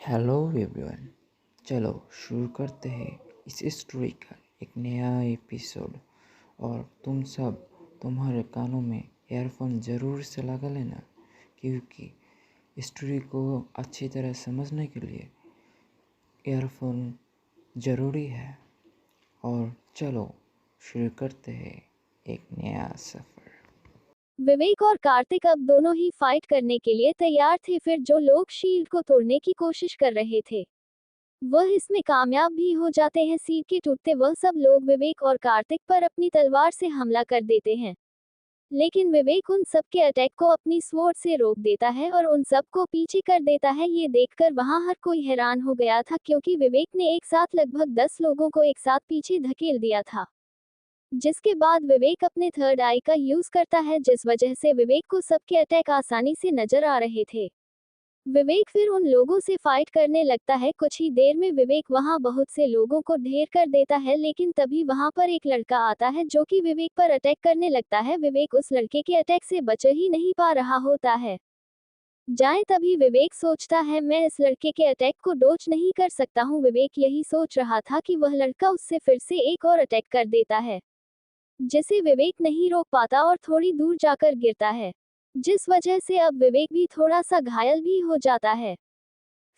Hello everyone. चलो शुरू करते हैं इस स्टोरी का एक नया एपिसोड। और तुम सब तुम्हारे कानों में ईयरफोन ज़रूर से लगा लेना, क्योंकि स्टोरी को अच्छी तरह समझने के लिए ईयरफोन ज़रूरी है। और चलो शुरू करते हैं एक नया सफ़र। विवेक और कार्तिक अब दोनों ही फाइट करने के लिए तैयार थे। फिर जो लोग शील्ड को तोड़ने की कोशिश कर रहे थे वह इसमें कामयाब भी हो जाते हैं। शील्ड के टूटते वह सब लोग विवेक और कार्तिक पर अपनी तलवार से हमला कर देते हैं, लेकिन विवेक उन सब के अटैक को अपनी स्वॉर्ड से रोक देता है और उन सब को पीछे कर देता है। ये देखकर वहां हर कोई हैरान हो गया था, क्योंकि विवेक ने एक साथ लगभग 10 लोगों को एक साथ पीछे धकेल दिया था। जिसके बाद विवेक अपने थर्ड आई का यूज करता है, जिस वजह से विवेक को सबके अटैक आसानी से नजर आ रहे थे। विवेक फिर उन लोगों से फाइट करने लगता है। कुछ ही देर में विवेक वहां बहुत से लोगों को ढेर कर देता है, लेकिन तभी वहां पर एक लड़का आता है जो कि विवेक पर अटैक करने लगता है। विवेक उस लड़के के अटैक से बच ही नहीं पा रहा होता है। जाए तभी विवेक सोचता है, मैं इस लड़के के अटैक को डोज नहीं कर सकता हूँ। विवेक यही सोच रहा था कि वह लड़का उससे फिर से एक और अटैक कर देता है, जिसे विवेक नहीं रोक पाता और थोड़ी दूर जाकर गिरता है, जिस वजह से अब विवेक भी थोड़ा सा घायल भी हो जाता है।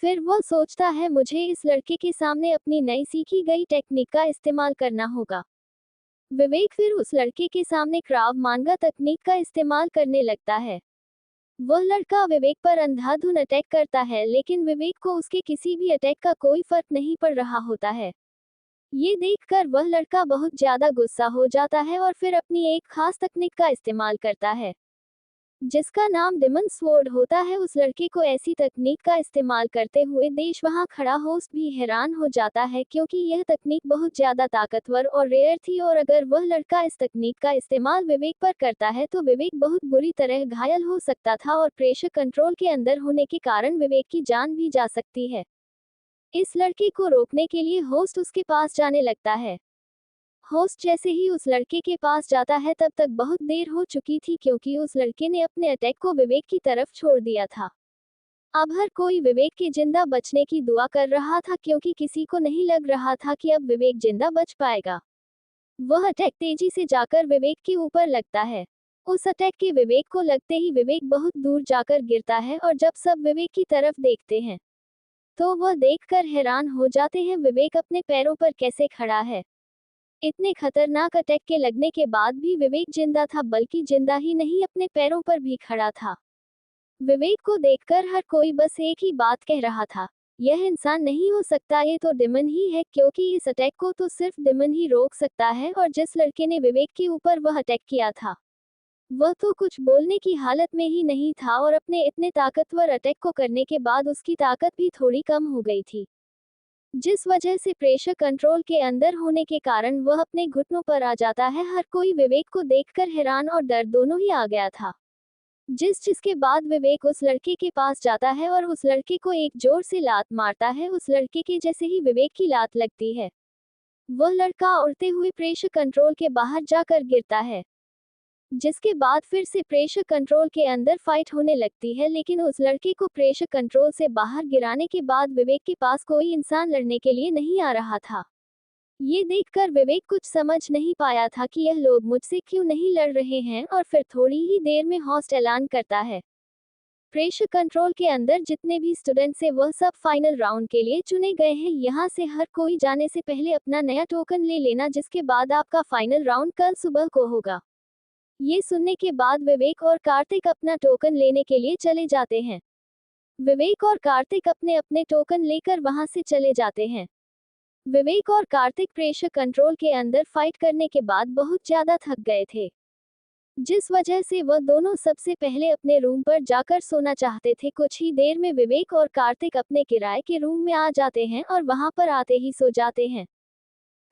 फिर वह सोचता है, मुझे इस लड़के के सामने अपनी नई सीखी गई टेक्निक का इस्तेमाल करना होगा। विवेक फिर उस लड़के के सामने क्राव मांगा तकनीक का इस्तेमाल करने लगता है। वह लड़का विवेक पर अंधाधुन अटैक करता है, लेकिन विवेक को उसके किसी भी अटैक का कोई फर्क नहीं पड़ रहा होता है। ये देखकर वह लड़का बहुत ज्यादा गुस्सा हो जाता है और फिर अपनी एक खास तकनीक का इस्तेमाल करता है, जिसका नाम डिमन स्वॉर्ड होता है। उस लड़के को ऐसी तकनीक का इस्तेमाल करते हुए देश वहां खड़ा होस्ट भी हैरान हो जाता है, क्योंकि यह तकनीक बहुत ज्यादा ताकतवर और रेयर थी, और अगर वह लड़का इस तकनीक का इस्तेमाल विवेक पर करता है तो विवेक बहुत बुरी तरह घायल हो सकता था, और प्रेशर कंट्रोल के अंदर होने के कारण विवेक की जान भी जा सकती है। इस लड़के को रोकने के लिए होस्ट उसके पास जाने लगता है। होस्ट जैसे ही उस लड़के के पास जाता है तब तक बहुत देर हो चुकी थी, क्योंकि उस लड़के ने अपने अटैक को विवेक की तरफ छोड़ दिया था। अब हर कोई विवेक के जिंदा बचने की दुआ कर रहा था, क्योंकि किसी को नहीं लग रहा था कि अब विवेक जिंदा बच पाएगा। वह अटैक तेजी से जाकर विवेक के ऊपर लगता है। उस अटैक के विवेक को लगते ही विवेक बहुत दूर जाकर गिरता है, और जब सब विवेक की तरफ देखते हैं तो वह देखकर हैरान हो जाते हैं, विवेक अपने पैरों पर कैसे खड़ा है। इतने खतरनाक अटैक के लगने के बाद भी विवेक जिंदा था, बल्कि जिंदा ही नहीं, अपने पैरों पर भी खड़ा था। विवेक को देखकर हर कोई बस एक ही बात कह रहा था, यह इंसान नहीं हो सकता, ये तो डिमन ही है, क्योंकि इस अटैक को तो सिर्फ डिमन ही रोक सकता है। और जिस लड़के ने विवेक के ऊपर वह अटैक किया था वह तो कुछ बोलने की हालत में ही नहीं था, और अपने इतने ताकतवर अटैक को करने के बाद उसकी ताकत भी थोड़ी कम हो गई थी, जिस वजह से प्रेशर कंट्रोल के अंदर होने के कारण वह अपने घुटनों पर आ जाता है। हर कोई विवेक को देखकर हैरान और डर दोनों ही आ गया था। जिसके बाद विवेक उस लड़के के पास जाता है और उस लड़के को एक जोर से लात मारता है। उस लड़के के जैसे ही विवेक की लात लगती है वह लड़का उड़ते हुए प्रेशर कंट्रोल के बाहर जाकर गिरता है, जिसके बाद फिर से प्रेशर कंट्रोल के अंदर फाइट होने लगती है। लेकिन उस लड़के को प्रेशर कंट्रोल से बाहर गिराने के बाद विवेक के पास कोई इंसान लड़ने के लिए नहीं आ रहा था। ये देखकर विवेक कुछ समझ नहीं पाया था कि यह लोग मुझसे क्यों नहीं लड़ रहे हैं, और फिर थोड़ी ही देर में होस्ट ऐलान करता है, प्रेशर कंट्रोल के अंदर जितने भी स्टूडेंट्स हैं वह सब फाइनल राउंड के लिए चुने गए हैं। यहाँ से हर कोई जाने से पहले अपना नया टोकन ले लेना, जिसके बाद आपका फाइनल राउंड कल सुबह को होगा। ये सुनने के बाद विवेक और कार्तिक अपना टोकन लेने के लिए चले जाते हैं। विवेक और कार्तिक अपने अपने टोकन लेकर वहां से चले जाते हैं। विवेक और कार्तिक प्रेशर कंट्रोल के अंदर फाइट करने के बाद बहुत ज्यादा थक गए थे, जिस वजह से वह दोनों सबसे पहले अपने रूम पर जाकर सोना चाहते थे। कुछ ही देर में विवेक और कार्तिक अपने किराए के रूम में आ जाते हैं और वहां पर आते ही सो जाते हैं।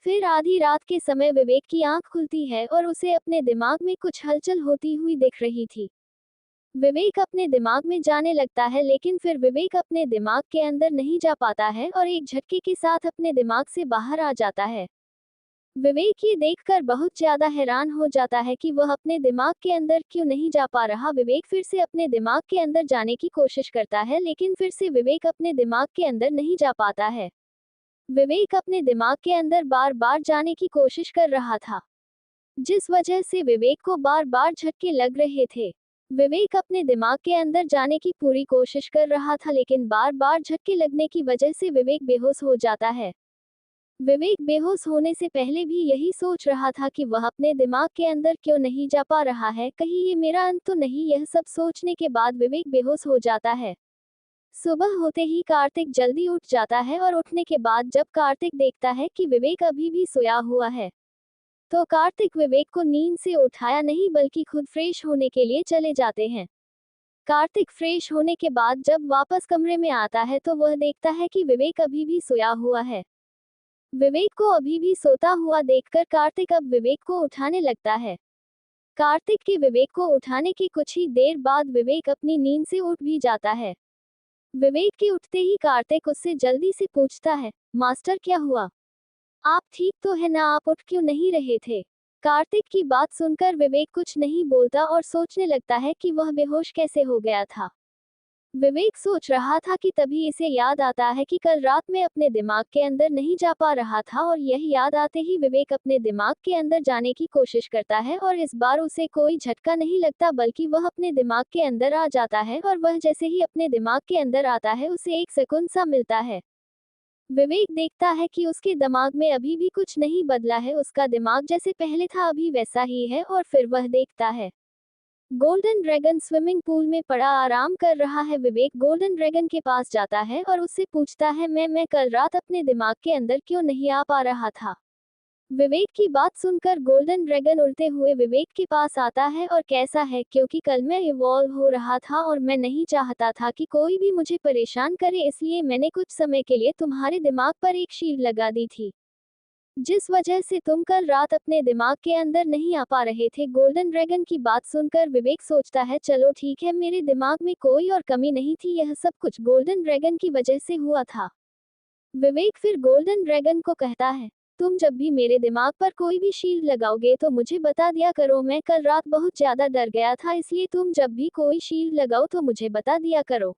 फिर आधी रात के समय विवेक की आंख खुलती है और उसे अपने दिमाग में कुछ हलचल होती हुई दिख रही थी। विवेक अपने दिमाग में जाने लगता है, लेकिन फिर विवेक अपने दिमाग के अंदर नहीं जा पाता है और एक झटके के साथ अपने दिमाग से बाहर आ जाता है। विवेक ये देखकर बहुत ज्यादा हैरान हो जाता है कि वह अपने दिमाग के अंदर क्यों नहीं जा पा रहा। विवेक फिर से अपने दिमाग के अंदर जाने की कोशिश करता है, लेकिन फिर से विवेक अपने दिमाग के अंदर नहीं जा पाता है। विवेक अपने दिमाग के अंदर बार बार जाने की कोशिश कर रहा था, जिस वजह से विवेक को बार बार झटके लग रहे थे। विवेक अपने दिमाग के अंदर जाने की पूरी कोशिश कर रहा था, लेकिन बार बार झटके लगने की वजह से विवेक बेहोश हो जाता है। विवेक बेहोश होने से पहले भी यही सोच रहा था कि वह अपने दिमाग के अंदर क्यों नहीं जा पा रहा है, कहीं ये मेरा अंत तो नहीं। यह सब सोचने के बाद विवेक बेहोश हो जाता है। सुबह होते ही कार्तिक जल्दी उठ जाता है और उठने के बाद जब कार्तिक देखता है कि विवेक अभी भी सोया हुआ है, तो कार्तिक विवेक को नींद से उठाया नहीं बल्कि खुद फ्रेश होने के लिए चले जाते हैं। कार्तिक फ्रेश होने के बाद जब वापस कमरे में आता है तो वह देखता है कि विवेक अभी भी सोया हुआ है। विवेक को अभी भी सोता हुआ देखकर कार्तिक अब विवेक को उठाने लगता है। कार्तिक के विवेक को उठाने के कुछ ही देर बाद विवेक अपनी नींद से उठ भी जाता है। विवेक के उठते ही कार्तिक उससे जल्दी से पूछता है, मास्टर क्या हुआ? आप ठीक तो है ना? आप उठ क्यों नहीं रहे थे? कार्तिक की बात सुनकर विवेक कुछ नहीं बोलता और सोचने लगता है कि वह बेहोश कैसे हो गया था। विवेक सोच रहा था कि तभी इसे याद आता है कि कल रात में अपने दिमाग के अंदर नहीं जा पा रहा था, और यह याद आते ही विवेक अपने दिमाग के अंदर जाने की कोशिश करता है और इस बार उसे कोई झटका नहीं लगता बल्कि वह अपने दिमाग के अंदर आ जाता है, और वह जैसे ही अपने दिमाग के अंदर आता है उसे एक सुकून सा मिलता है। विवेक देखता है कि उसके दिमाग में अभी भी कुछ नहीं बदला है, उसका दिमाग जैसे पहले था अभी वैसा ही है। और फिर वह देखता है गोल्डन ड्रैगन स्विमिंग पूल में पड़ा आराम कर रहा है। विवेक गोल्डन ड्रैगन के पास जाता है और उससे पूछता है, मैं कल रात अपने दिमाग के अंदर क्यों नहीं आ पा रहा था? विवेक की बात सुनकर गोल्डन ड्रैगन उड़ते हुए विवेक के पास आता है और कैसा है, क्योंकि कल मैं इवॉल्व हो रहा था और मैं नहीं चाहता था कि कोई भी मुझे परेशान करे, इसलिए मैंने कुछ समय के लिए तुम्हारे दिमाग पर एक शील्ड लगा दी थी, जिस वजह से तुम कल रात अपने दिमाग के अंदर नहीं आ पा रहे थे। गोल्डन ड्रैगन की बात सुनकर विवेक सोचता है, चलो ठीक है, मेरे दिमाग में कोई और कमी नहीं थी, यह सब कुछ गोल्डन ड्रैगन की वजह से हुआ था। विवेक फिर गोल्डन ड्रैगन को कहता है, तुम जब भी मेरे दिमाग पर कोई भी शील्ड लगाओगे तो मुझे बता दिया करो, मैं कल रात बहुत ज्यादा डर गया था, इसलिए तुम जब भी कोई शील्ड लगाओ तो मुझे बता दिया करो।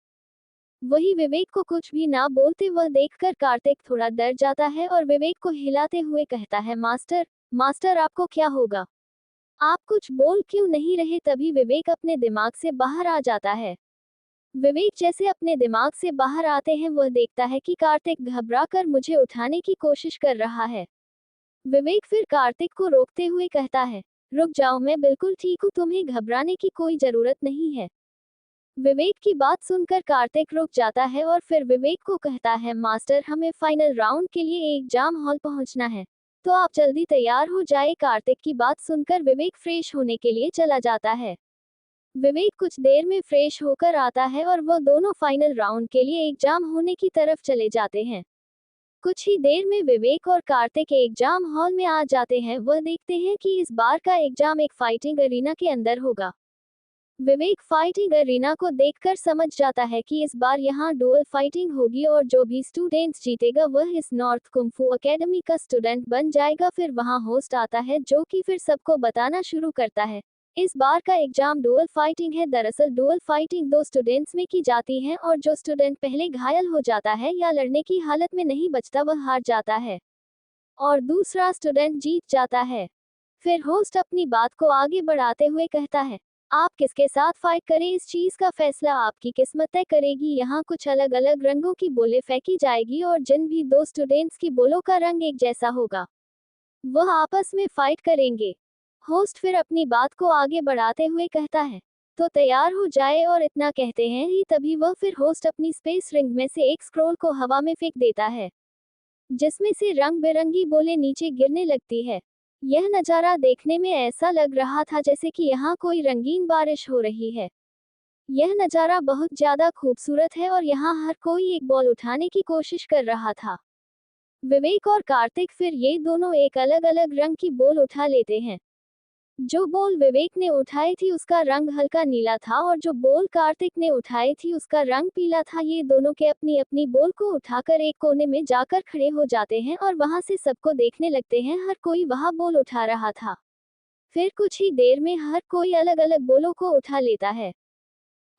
वही विवेक को कुछ भी ना बोलते वह देखकर कार्तिक थोड़ा डर जाता है और विवेक को हिलाते हुए कहता है, मास्टर, मास्टर आपको क्या होगा? आप कुछ बोल क्यों नहीं रहे? तभी विवेक अपने दिमाग से बाहर आ जाता है। विवेक जैसे अपने दिमाग से बाहर आते हैं वह देखता है कि कार्तिक घबरा कर मुझे उठाने की कोशिश कर रहा है। विवेक फिर कार्तिक को रोकते हुए कहता है, रुक जाओ, मैं बिल्कुल ठीक हूँ, तुम्हें घबराने की कोई जरूरत नहीं है। विवेक की बात सुनकर कार्तिक रुक जाता है और फिर विवेक को कहता है, मास्टर, हमें फाइनल राउंड के लिए एग्जाम हॉल पहुंचना है, तो आप जल्दी तैयार हो जाए। कार्तिक की बात सुनकर विवेक फ्रेश होने के लिए चला जाता है। विवेक कुछ देर में फ्रेश होकर आता है और वह दोनों फाइनल राउंड के लिए एग्जाम होने की तरफ चले जाते हैं। कुछ ही देर में विवेक और कार्तिक एग्जाम हॉल में आ जाते हैं। वह देखते हैं कि इस बार का एग्जाम एक फाइटिंग अरीना के अंदर होगा। विवेक फाइटिंग अरीना को देखकर समझ जाता है कि इस बार यहाँ डुअल फाइटिंग होगी और जो भी स्टूडेंट्स जीतेगा वह इस नॉर्थ कुंफू एकेडमी का स्टूडेंट बन जाएगा। फिर वहाँ होस्ट आता है जो कि फिर सबको बताना शुरू करता है, इस बार का एग्जाम डुअल फाइटिंग है। दरअसल डुअल फाइटिंग दो स्टूडेंट्स में की जाती है और जो स्टूडेंट पहले घायल हो जाता है या लड़ने की हालत में नहीं बचता वह हार जाता है और दूसरा स्टूडेंट जीत जाता है। फिर होस्ट अपनी बात को आगे बढ़ाते हुए कहता है, आप किसके साथ फाइट करें इस चीज का फैसला आपकी किस्मत तय करेगी। यहाँ कुछ अलग अलग रंगों की बोले फेंकी जाएगी और जिन भी दो स्टूडेंट्स की बोलों का रंग एक जैसा होगा वह आपस में फाइट करेंगे। होस्ट फिर अपनी बात को आगे बढ़ाते हुए कहता है, तो तैयार हो जाए। और इतना कहते हैं ही तभी वह फिर होस्ट अपनी स्पेस रिंग में से एक स्क्रोल को हवा में फेंक देता है, जिसमें से रंग बिरंगी बोले नीचे गिरने लगती है। यह नज़ारा देखने में ऐसा लग रहा था जैसे कि यहाँ कोई रंगीन बारिश हो रही है। यह नज़ारा बहुत ज्यादा खूबसूरत है और यहाँ हर कोई एक बॉल उठाने की कोशिश कर रहा था। विवेक और कार्तिक फिर ये दोनों एक अलग अलग रंग की बॉल उठा लेते हैं। जो बॉल विवेक ने उठाई थी उसका रंग हल्का नीला था और जो बॉल कार्तिक ने उठाई थी उसका रंग पीला था। ये दोनों के अपनी अपनी बॉल को उठाकर एक कोने में जाकर खड़े हो जाते हैं और वहां से सबको देखने लगते हैं। हर कोई वहां बॉल उठा रहा था। फिर कुछ ही देर में हर कोई अलग अलग बॉलों को उठा लेता है।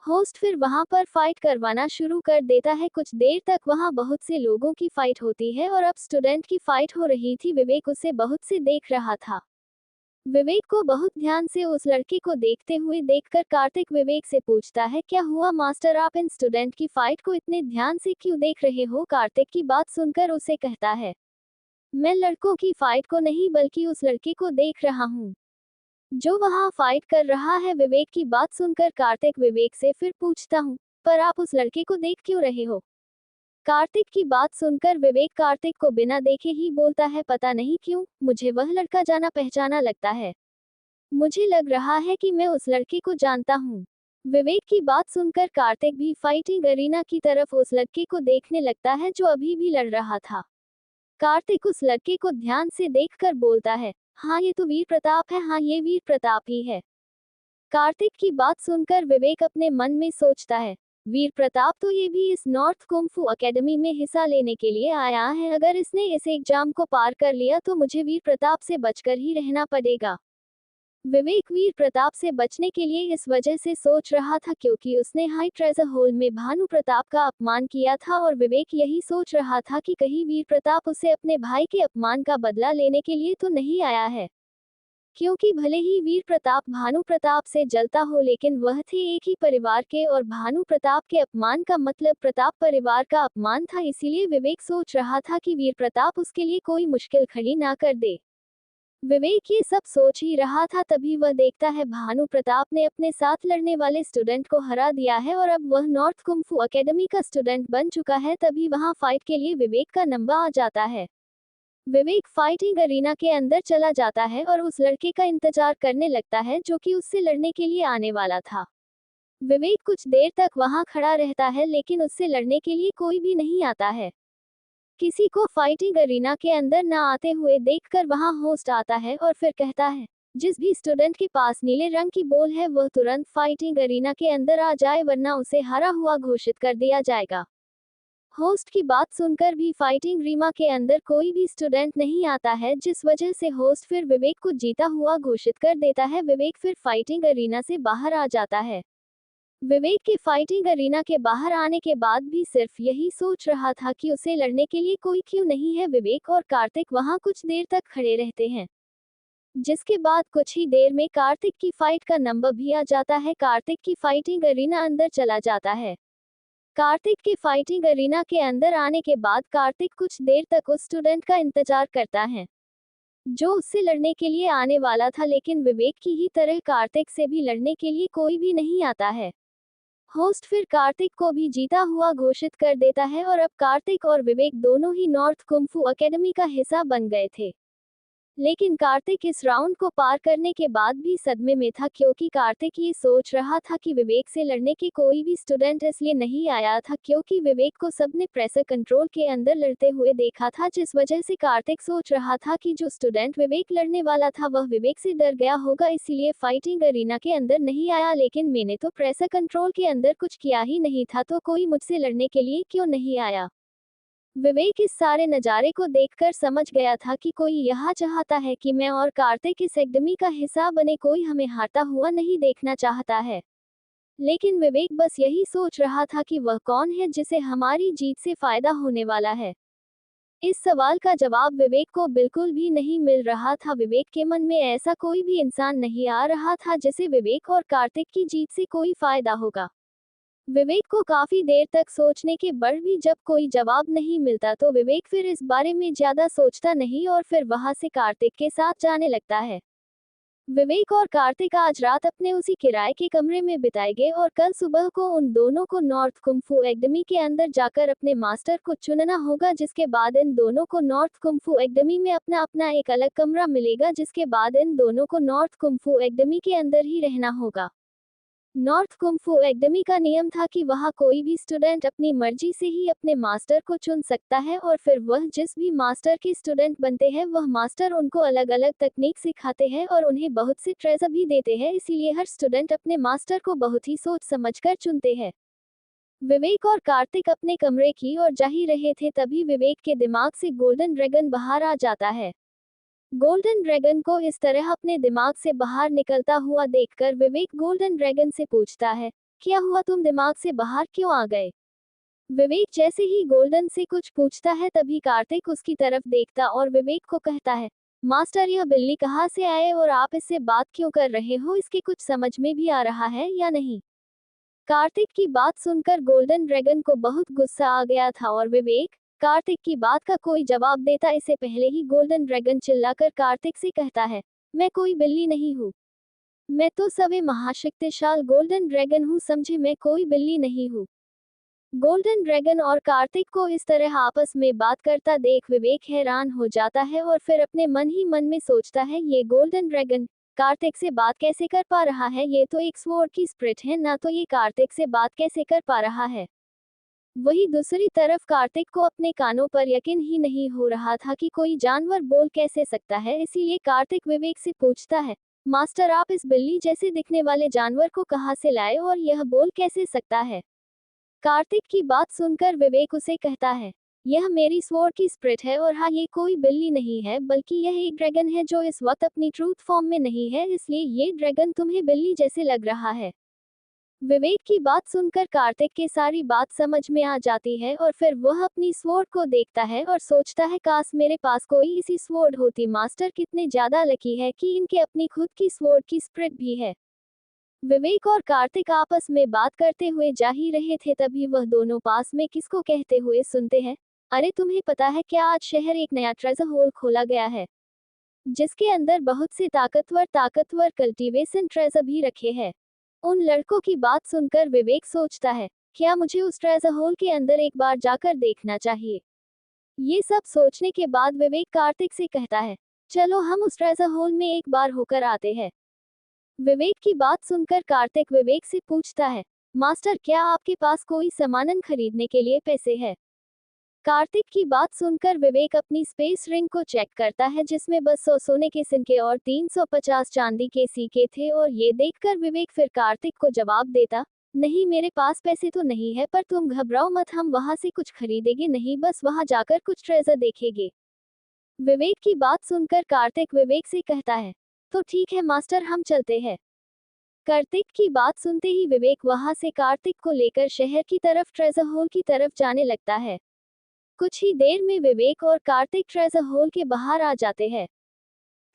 होस्ट फिर वहां पर फाइट करवाना शुरू कर देता है। कुछ देर तक वहां बहुत से लोगों की फाइट होती है और अब स्टूडेंट की फाइट हो रही थी। विवेक उसे बहुत से देख रहा था। विवेक को बहुत ध्यान से उस लड़के को देखते हुए देखकर कार्तिक विवेक से पूछता है, क्या हुआ मास्टर, आप इन स्टूडेंट की फाइट को इतने ध्यान से क्यों देख रहे हो? कार्तिक की बात सुनकर उसे कहता है, मैं लड़कों की फाइट को नहीं बल्कि उस लड़के को देख रहा हूँ जो वहाँ फाइट कर रहा है। विवेक की बात सुनकर कार्तिक विवेक से फिर पूछता हूँ, पर आप उस लड़के को देख क्यों रहे हो? कार्तिक की बात सुनकर विवेक कार्तिक को बिना देखे ही बोलता है, पता नहीं क्यों मुझे वह लड़का जाना पहचाना लगता है। मुझे लग रहा है कि मैं उस लड़के को जानता हूँ। विवेक की बात सुनकर कार्तिक भी फाइटिंग अरीना की तरफ उस लड़के को देखने लगता है जो अभी भी लड़ रहा था। कार्तिक उस लड़के को ध्यान से देखकर बोलता है, हाँ ये तो वीर प्रताप है, हाँ ये वीर प्रताप ही है। कार्तिक की बात सुनकर विवेक अपने मन में सोचता है, वीर प्रताप तो ये भी इस नॉर्थ कुंफू एकेडमी में हिस्सा लेने के लिए आया है। अगर इसने इस एग्जाम को पार कर लिया तो मुझे वीर प्रताप से बचकर ही रहना पड़ेगा। विवेक वीर प्रताप से बचने के लिए इस वजह से सोच रहा था क्योंकि उसने हाई ट्रेजर होल में भानु प्रताप का अपमान किया था और विवेक यही सोच रहा था कि कहीं वीर प्रताप उसे अपने भाई के अपमान का बदला लेने के लिए तो नहीं आया है। क्योंकि भले ही वीर प्रताप भानु प्रताप से जलता हो लेकिन वह थे एक ही परिवार के और भानु प्रताप के अपमान का मतलब प्रताप परिवार का अपमान था। इसीलिए विवेक सोच रहा था कि वीर प्रताप उसके लिए कोई मुश्किल खड़ी ना कर दे। विवेक ये सब सोच ही रहा था तभी वह देखता है भानु प्रताप ने अपने साथ लड़ने वाले स्टूडेंट को हरा दिया है और अब वह नॉर्थ कुंफू एकेडमी का स्टूडेंट बन चुका है। तभी वहां फाइट के लिए विवेक का नंबर आ जाता है। विवेक फाइटिंग अरीना के अंदर चला जाता है और उस लड़के का इंतजार करने लगता है जो कि उससे लड़ने के लिए आने वाला था। विवेक कुछ देर तक वहां खड़ा रहता है लेकिन उससे लड़ने के लिए कोई भी नहीं आता है। किसी को फाइटिंग अरीना के अंदर न आते हुए देखकर वहां होस्ट आता है और फिर कहता है, जिस भी स्टूडेंट के पास नीले रंग की बॉल है वह तुरंत फाइटिंग अरीना के अंदर आ जाए वरना उसे हारा हुआ घोषित कर दिया जाएगा। होस्ट की बात सुनकर भी फाइटिंग रीमा के अंदर कोई भी स्टूडेंट नहीं आता है जिस वजह से होस्ट फिर विवेक को जीता हुआ घोषित कर देता है। विवेक फिर फाइटिंग अरीना से बाहर आ जाता है। विवेक के फाइटिंग अरीना के बाहर आने के बाद भी सिर्फ यही सोच रहा था कि उसे लड़ने के लिए कोई क्यों नहीं है। विवेक और कार्तिक वहां कुछ देर तक खड़े रहते हैं जिसके बाद कुछ ही देर में कार्तिक की फाइट का नंबर भी आ जाता है। कार्तिक की फाइटिंग अरीना अंदर चला जाता है। कार्तिक के फाइटिंग अरीना के अंदर आने के बाद कार्तिक कुछ देर तक उस स्टूडेंट का इंतजार करता है जो उससे लड़ने के लिए आने वाला था लेकिन विवेक की ही तरह कार्तिक से भी लड़ने के लिए कोई भी नहीं आता है। होस्ट फिर कार्तिक को भी जीता हुआ घोषित कर देता है और अब कार्तिक और विवेक दोनों ही नॉर्थ कुंफू एकेडमी का हिस्सा बन गए थे। लेकिन कार्तिक इस राउंड को पार करने के बाद भी सदमे में था क्योंकि कार्तिक ये सोच रहा था कि विवेक से लड़ने के कोई भी स्टूडेंट इसलिए नहीं आया था क्योंकि विवेक को सबने प्रेशर कंट्रोल के अंदर लड़ते हुए देखा था जिस वजह से कार्तिक सोच रहा था कि जो स्टूडेंट विवेक लड़ने वाला था वह विवेक से डर गया होगा इसीलिए फाइटिंग अरीना के अंदर नहीं आया। लेकिन मैंने तो प्रेशर कंट्रोल के अंदर कुछ किया ही नहीं था तो कोई मुझसे लड़ने के लिए क्यों नहीं आया। विवेक इस सारे नज़ारे को देखकर समझ गया था कि कोई यह चाहता है कि मैं और कार्तिक इस एकेडमी का हिस्सा बने। कोई हमें हारता हुआ नहीं देखना चाहता है। लेकिन विवेक बस यही सोच रहा था कि वह कौन है जिसे हमारी जीत से फायदा होने वाला है। इस सवाल का जवाब विवेक को बिल्कुल भी नहीं मिल रहा था। विवेक के मन में ऐसा कोई भी इंसान नहीं आ रहा था जिसे विवेक और कार्तिक की जीत से कोई फायदा होगा। विवेक को काफी देर तक सोचने के बाद भी जब कोई जवाब नहीं मिलता तो विवेक फिर इस बारे में ज्यादा सोचता नहीं और फिर वहां से कार्तिक के साथ जाने लगता है। विवेक और कार्तिक आज रात अपने उसी किराए के कमरे में बिताएंगे और कल सुबह को उन दोनों को नॉर्थ कुंफू एकेडमी के अंदर जाकर अपने मास्टर को चुनना होगा जिसके बाद इन दोनों को नॉर्थ कुंफू एकेडमी में अपना अपना एक अलग कमरा मिलेगा जिसके बाद इन दोनों को नॉर्थ कुंफू एकेडमी के अंदर ही रहना होगा। नॉर्थ कुंफू एकेडमी का नियम था कि वहाँ कोई भी स्टूडेंट अपनी मर्जी से ही अपने मास्टर को चुन सकता है और फिर वह जिस भी मास्टर के स्टूडेंट बनते हैं वह मास्टर उनको अलग अलग तकनीक सिखाते हैं और उन्हें बहुत से ट्रेजर भी देते हैं, इसीलिए हर स्टूडेंट अपने मास्टर को बहुत ही सोच समझकर चुनते हैं। विवेक और कार्तिक अपने कमरे की ओर जा ही रहे थे, तभी विवेक के दिमाग से गोल्डन ड्रैगन बाहर आ जाता है। गोल्डन ड्रैगन को इस तरह अपने दिमाग से बाहर निकलता हुआ देखकर विवेक गोल्डन ड्रैगन से पूछता है, क्या हुआ, तुम दिमाग से बाहर क्यों आ गए? विवेक जैसे ही गोल्डन से कुछ पूछता है तभी कार्तिक उसकी तरफ देखता और विवेक को कहता है, मास्टर यह बिल्ली कहाँ से आए और आप इससे बात क्यों कर रहे हो, इसके कुछ समझ में भी आ रहा है या नहीं? कार्तिक की बात सुनकर गोल्डन ड्रैगन को बहुत गुस्सा आ गया था और विवेक कार्तिक की बात का कोई जवाब देता इससे पहले ही गोल्डन ड्रैगन चिल्लाकर कार्तिक से कहता है, मैं कोई बिल्ली नहीं हूँ, मैं तो सवे महाशक्तिशाल गोल्डन ड्रैगन हूँ, समझे, मैं कोई बिल्ली नहीं हूँ। गोल्डन ड्रैगन और कार्तिक को इस तरह आपस में बात करता देख विवेक हैरान हो जाता है और फिर अपने मन ही मन में सोचता है, ये गोल्डन ड्रैगन कार्तिक से बात कैसे कर पा रहा है, ये तो एक स्वॉर्ड की स्प्रिट है, ना तो ये कार्तिक से बात कैसे कर पा रहा है। वही दूसरी तरफ कार्तिक को अपने कानों पर यकीन ही नहीं हो रहा था कि कोई जानवर बोल कैसे सकता है, इसीलिए कार्तिक विवेक से पूछता है, मास्टर आप इस बिल्ली जैसे दिखने वाले जानवर को कहाँ से लाए और यह बोल कैसे सकता है? कार्तिक की बात सुनकर विवेक उसे कहता है, यह मेरी स्वॉर्ड की स्प्रिट है और हाँ, ये कोई बिल्ली नहीं है बल्कि यह एक ड्रैगन है जो इस वक्त अपनी ट्रूथ फॉर्म में नहीं है, इसलिए ये ड्रैगन तुम्हें बिल्ली जैसे लग रहा है। विवेक की बात सुनकर कार्तिक के सारी बात समझ में आ जाती है और फिर वह अपनी स्वॉर्ड को देखता है और सोचता है, काश मेरे पास कोई इसी स्वॉर्ड होती, मास्टर कितने ज्यादा लकी है कि इनके अपनी खुद की स्वॉर्ड की स्प्रिट भी है। विवेक और कार्तिक आपस में बात करते हुए जा ही रहे थे तभी वह दोनों पास में किसको कहते हुए सुनते हैं, अरे तुम्हें पता है क्या, आज शहर एक नया ट्रेजर होल खोला गया है जिसके अंदर बहुत से ताकतवर ताकतवर कल्टीवेशन ट्रेजर भी रखे हैं। उन लड़कों की बात सुनकर विवेक सोचता है, क्या मुझे उस ट्रेजर होल के अंदर एक बार जाकर देखना चाहिए। ये सब सोचने के बाद विवेक कार्तिक से कहता है, चलो हम उस ट्रेजर होल में एक बार होकर आते हैं। विवेक की बात सुनकर कार्तिक विवेक से पूछता है, मास्टर क्या आपके पास कोई सामान खरीदने के लिए पैसे है? कार्तिक की बात सुनकर विवेक अपनी स्पेस रिंग को चेक करता है जिसमें बस 100 सोने के सिक्के और 350 चांदी के सिक्के थे और ये देखकर विवेक फिर कार्तिक को जवाब देता, नहीं मेरे पास पैसे तो नहीं है, पर तुम घबराओ मत, हम वहां से कुछ खरीदेंगे नहीं, बस वहां जाकर कुछ ट्रेजर देखेंगे। विवेक की बात सुनकर कार्तिक विवेक से कहता है, तो ठीक है मास्टर, हम चलते हैं। कार्तिक की बात सुनते ही विवेक वहां से कार्तिक को लेकर शहर की तरफ ट्रेजर होल की तरफ जाने लगता है। कुछ ही देर में विवेक और कार्तिक ट्रेजर होल के बाहर आ जाते हैं।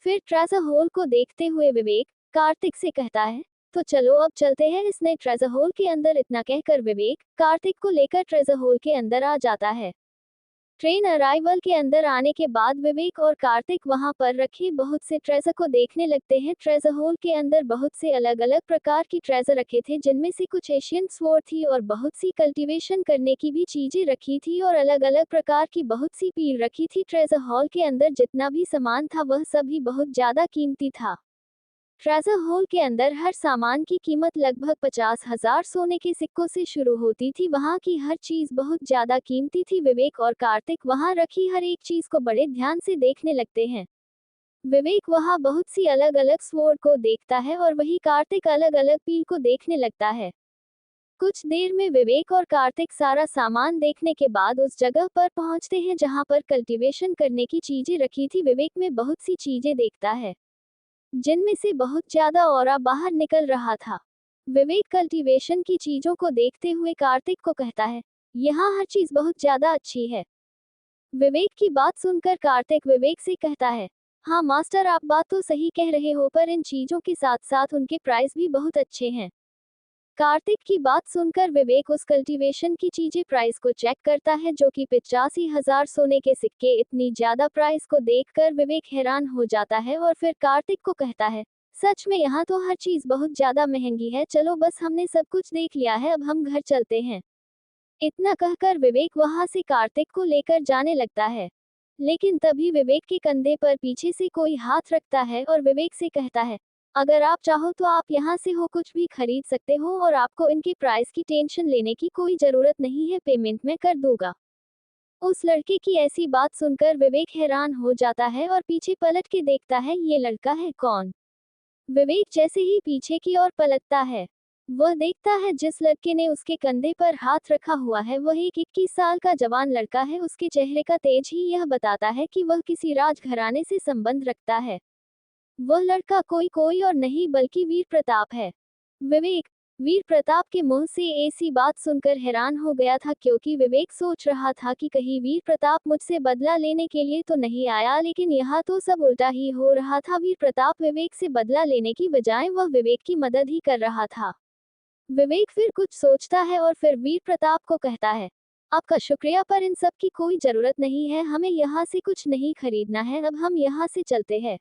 फिर ट्रेजर होल को देखते हुए विवेक कार्तिक से कहता है, तो चलो अब चलते हैं इस नए ट्रेजर होल के अंदर। इतना कहकर विवेक कार्तिक को लेकर ट्रेजर होल के अंदर आ जाता है। ट्रेन अराइवल के अंदर आने के बाद विवेक और कार्तिक वहां पर रखे बहुत से ट्रेजर को देखने लगते हैं। ट्रेजर होल के अंदर बहुत से अलग अलग प्रकार की ट्रेजर रखे थे जिनमें से कुछ एशियन स्वॉर्ड थी और बहुत सी कल्टीवेशन करने की भी चीजें रखी थी और अलग अलग प्रकार की बहुत सी पील रखी थी। ट्रेजर हॉल के अंदर जितना भी सामान था वह सभी बहुत ज्यादा कीमती था। ट्रेजर होल के अंदर हर सामान की कीमत लगभग 50,000 सोने के सिक्कों से शुरू होती थी। वहाँ की हर चीज बहुत ज्यादा कीमती थी। विवेक और कार्तिक वहाँ रखी हर एक चीज को बड़े ध्यान से देखने लगते हैं। विवेक वहाँ बहुत सी अलग अलग स्वॉर्ड को देखता है और वही कार्तिक अलग अलग पील को देखने लगता है। कुछ देर में विवेक और कार्तिक सारा सामान देखने के बाद उस जगह पर पहुंचते हैं जहाँ पर कल्टीवेशन करने की चीजें रखी थी। विवेक में बहुत सी चीजें देखता है जिनमें से बहुत ज्यादा ऑरा बाहर निकल रहा था। विवेक कल्टीवेशन की चीजों को देखते हुए कार्तिक को कहता है, यहाँ हर चीज बहुत ज्यादा अच्छी है। विवेक की बात सुनकर कार्तिक विवेक से कहता है, हाँ मास्टर आप बात तो सही कह रहे हो, पर इन चीजों के साथ साथ उनके प्राइस भी बहुत अच्छे हैं। कार्तिक की बात सुनकर विवेक उस कल्टीवेशन की चीजें प्राइस को चेक करता है जो कि 85,000 सोने के सिक्के। इतनी ज्यादा प्राइस को देखकर विवेक हैरान हो जाता है और फिर कार्तिक को कहता है, सच में यहाँ तो हर चीज बहुत ज्यादा महंगी है, चलो बस हमने सब कुछ देख लिया है, अब हम घर चलते हैं। इतना कहकर विवेक वहां से कार्तिक को लेकर जाने लगता है। लेकिन तभी विवेक के कंधे पर पीछे से कोई हाथ रखता है और विवेक से कहता है, अगर आप चाहो तो आप यहाँ से हो कुछ भी खरीद सकते हो और आपको इनके प्राइस की टेंशन लेने की कोई जरूरत नहीं है, पेमेंट मैं कर दूंगा। उस लड़के की ऐसी बात सुनकर विवेक हैरान हो जाता है और पीछे पलट के देखता है ये लड़का है कौन। विवेक जैसे ही पीछे की ओर पलटता है, वह देखता है जिस लड़के ने उसके कंधे पर हाथ रखा हुआ है वह एक 21 साल का जवान लड़का है। उसके चेहरे का तेज ही यह बताता है कि वह किसी राजघराने से संबंध रखता है। वह लड़का कोई कोई और नहीं बल्कि वीर प्रताप है। विवेक वीर प्रताप के मुंह से ऐसी बात सुनकर हैरान हो गया था, क्योंकि विवेक सोच रहा था कि कहीं वीर प्रताप मुझसे बदला लेने के लिए तो नहीं आया, लेकिन यहाँ तो सब उल्टा ही हो रहा था। वीर प्रताप विवेक से बदला लेने की बजाय वह विवेक की मदद ही कर रहा था। विवेक फिर कुछ सोचता है और फिर वीर प्रताप को कहता है, आपका शुक्रिया पर इन सब की कोई जरूरत नहीं है, हमें यहाँ से कुछ नहीं खरीदना है, अब हम यहाँ से चलते हैं।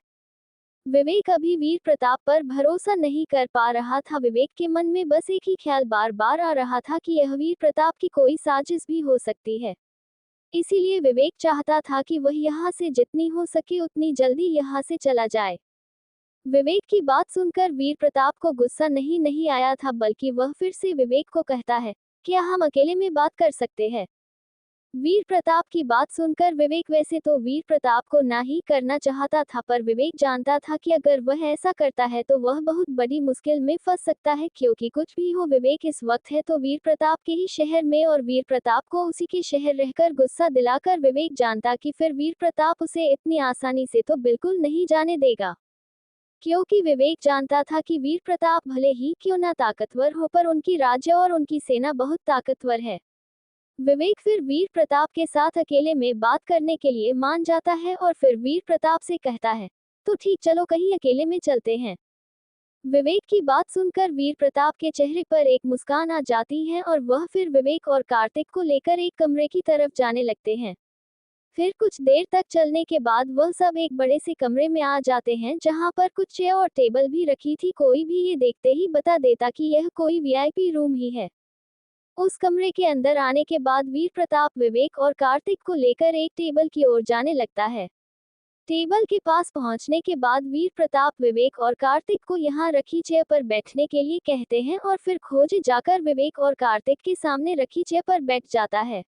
विवेक अभी वीर प्रताप पर भरोसा नहीं कर पा रहा था। विवेक के मन में बस एक ही ख्याल बार बार आ रहा था कि यह वीर प्रताप की कोई साजिश भी हो सकती है। इसीलिए विवेक चाहता था कि वह यहाँ से जितनी हो सके उतनी जल्दी यहाँ से चला जाए। विवेक की बात सुनकर वीर प्रताप को गुस्सा नहीं आया था, बल्कि वह फिर से विवेक को कहता है, क्या हम अकेले में बात कर सकते हैं। वीर प्रताप की बात सुनकर विवेक वैसे तो वीर प्रताप को ना ही करना चाहता था, पर विवेक जानता था कि अगर वह ऐसा करता है तो वह बहुत बड़ी मुश्किल में फंस सकता है, क्योंकि कुछ भी हो विवेक इस वक्त है तो वीर प्रताप के ही शहर में, और वीर प्रताप को उसी के शहर रहकर गुस्सा दिलाकर विवेक जानता कि फिर वीर प्रताप उसे इतनी आसानी से तो बिल्कुल नहीं जाने देगा। क्योंकि विवेक जानता था कि वीर प्रताप भले ही क्यों ना ताकतवर हो, पर उनकी राज्य और उनकी सेना बहुत ताकतवर है। विवेक फिर वीर प्रताप के साथ अकेले में बात करने के लिए मान जाता है और फिर वीर प्रताप से कहता है, तो ठीक चलो कहीं अकेले में चलते हैं। विवेक की बात सुनकर वीर प्रताप के चेहरे पर एक मुस्कान आ जाती है और वह फिर विवेक और कार्तिक को लेकर एक कमरे की तरफ जाने लगते हैं। फिर कुछ देर तक चलने के बाद वह सब एक बड़े से कमरे में आ जाते हैं, जहां पर कुछ चेयर और टेबल भी रखी थी। कोई भी ये देखते ही बता देता कि यह कोई वीआईपी रूम ही है। उस कमरे के अंदर आने के बाद वीर प्रताप विवेक और कार्तिक को लेकर एक टेबल की ओर जाने लगता है। टेबल के पास पहुंचने के बाद वीर प्रताप विवेक और कार्तिक को यहाँ रखी चेयर पर बैठने के लिए कहते हैं और फिर खोजे जाकर विवेक और कार्तिक के सामने रखी चेयर पर बैठ जाता है।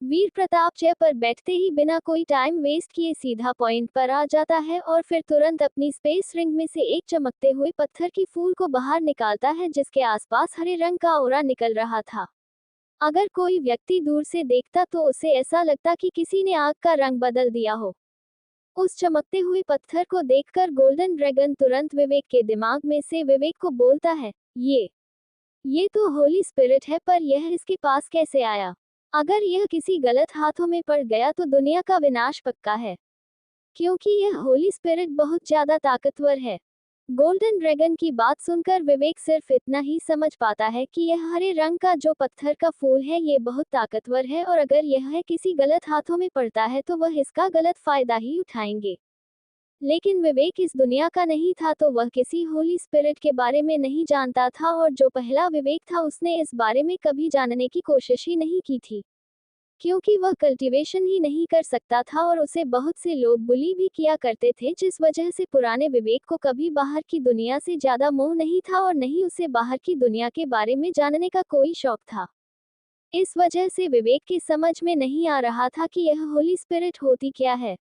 वीर प्रताप चेयर पर बैठते ही बिना कोई टाइम वेस्ट किए सीधा पॉइंट पर आ जाता है और फिर तुरंत अपनी स्पेस रिंग में से एक चमकते हुए पत्थर की फूल को बाहर निकालता है, जिसके आसपास हरे रंग का ऑरा निकल रहा था। अगर कोई व्यक्ति दूर से देखता तो उसे ऐसा लगता कि किसी ने आग का रंग बदल दिया हो। उस चमकते हुए पत्थर को देखकर गोल्डन ड्रैगन तुरंत विवेक के दिमाग में से विवेक को बोलता है, ये तो होली स्पिरिट है, पर यह इसके पास कैसे आया। अगर यह किसी गलत हाथों में पड़ गया तो दुनिया का विनाश पक्का है, क्योंकि यह होली स्पिरिट बहुत ज्यादा ताकतवर है। गोल्डन ड्रैगन की बात सुनकर विवेक सिर्फ इतना ही समझ पाता है कि यह हरे रंग का जो पत्थर का फूल है ये बहुत ताकतवर है, और अगर यह किसी गलत हाथों में पड़ता है तो वह इसका गलत फायदा ही उठाएंगे। लेकिन विवेक इस दुनिया का नहीं था, तो वह किसी होली स्पिरिट के बारे में नहीं जानता था, और जो पहला विवेक था उसने इस बारे में कभी जानने की कोशिश ही नहीं की थी, क्योंकि वह कल्टीवेशन ही नहीं कर सकता था और उसे बहुत से लोग बुली भी किया करते थे, जिस वजह से पुराने विवेक को कभी बाहर की दुनिया से ज्यादा मोह नहीं था और नहीं उसे बाहर की दुनिया के बारे में जानने का कोई शौक था। इस वजह से विवेक की समझ में नहीं आ रहा था कि यह होली स्पिरिट होती क्या है।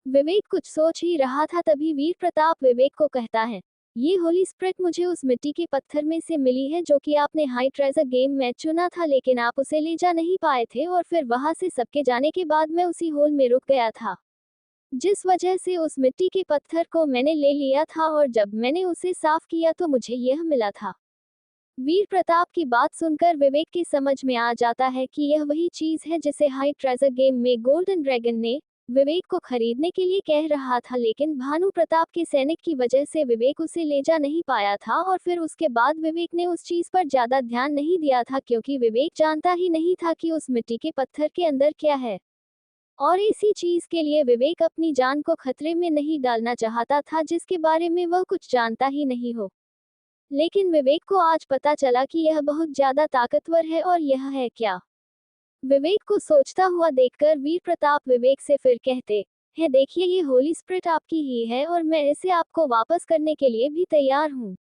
विवेक कुछ सोच ही रहा था, तभी वीर प्रताप विवेक को कहता है, ये होली स्पिरिट मुझे उस मिट्टी के पत्थर में से मिली है जो कि आपने हाई ट्रेजर गेम में चुना था, लेकिन आप उसे ले जा नहीं पाए थे और फिर वहां से सबके जाने के बाद मैं उसी होल में रुक गया था, जिस वजह से उस मिट्टी के पत्थर को मैंने ले लिया था और जब मैंने उसे साफ किया तो मुझे यह मिला था। वीर प्रताप की बात सुनकर विवेक की समझ में आ जाता है कि यह वही चीज है जिसे हाई ट्रेजर गेम में गोल्डन ड्रैगन ने विवेक को खरीदने के लिए कह रहा था, लेकिन भानु प्रताप के सैनिक की वजह से विवेक उसे ले जा नहीं पाया था और फिर उसके बाद विवेक ने उस चीज पर ज्यादा ध्यान नहीं दिया था, क्योंकि विवेक जानता ही नहीं था कि उस मिट्टी के पत्थर के अंदर क्या है, और इसी चीज के लिए विवेक अपनी जान को खतरे में नहीं डालना चाहता था, जिसके बारे में वह कुछ जानता ही नहीं हो। लेकिन विवेक को आज पता चला कि यह बहुत ज्यादा ताकतवर है, और यह है क्या। विवेक को सोचता हुआ देखकर वीर प्रताप विवेक से फिर कहते है, देखिए ये होली स्प्रिट आपकी ही है और मैं इसे आपको वापस करने के लिए भी तैयार हूँ।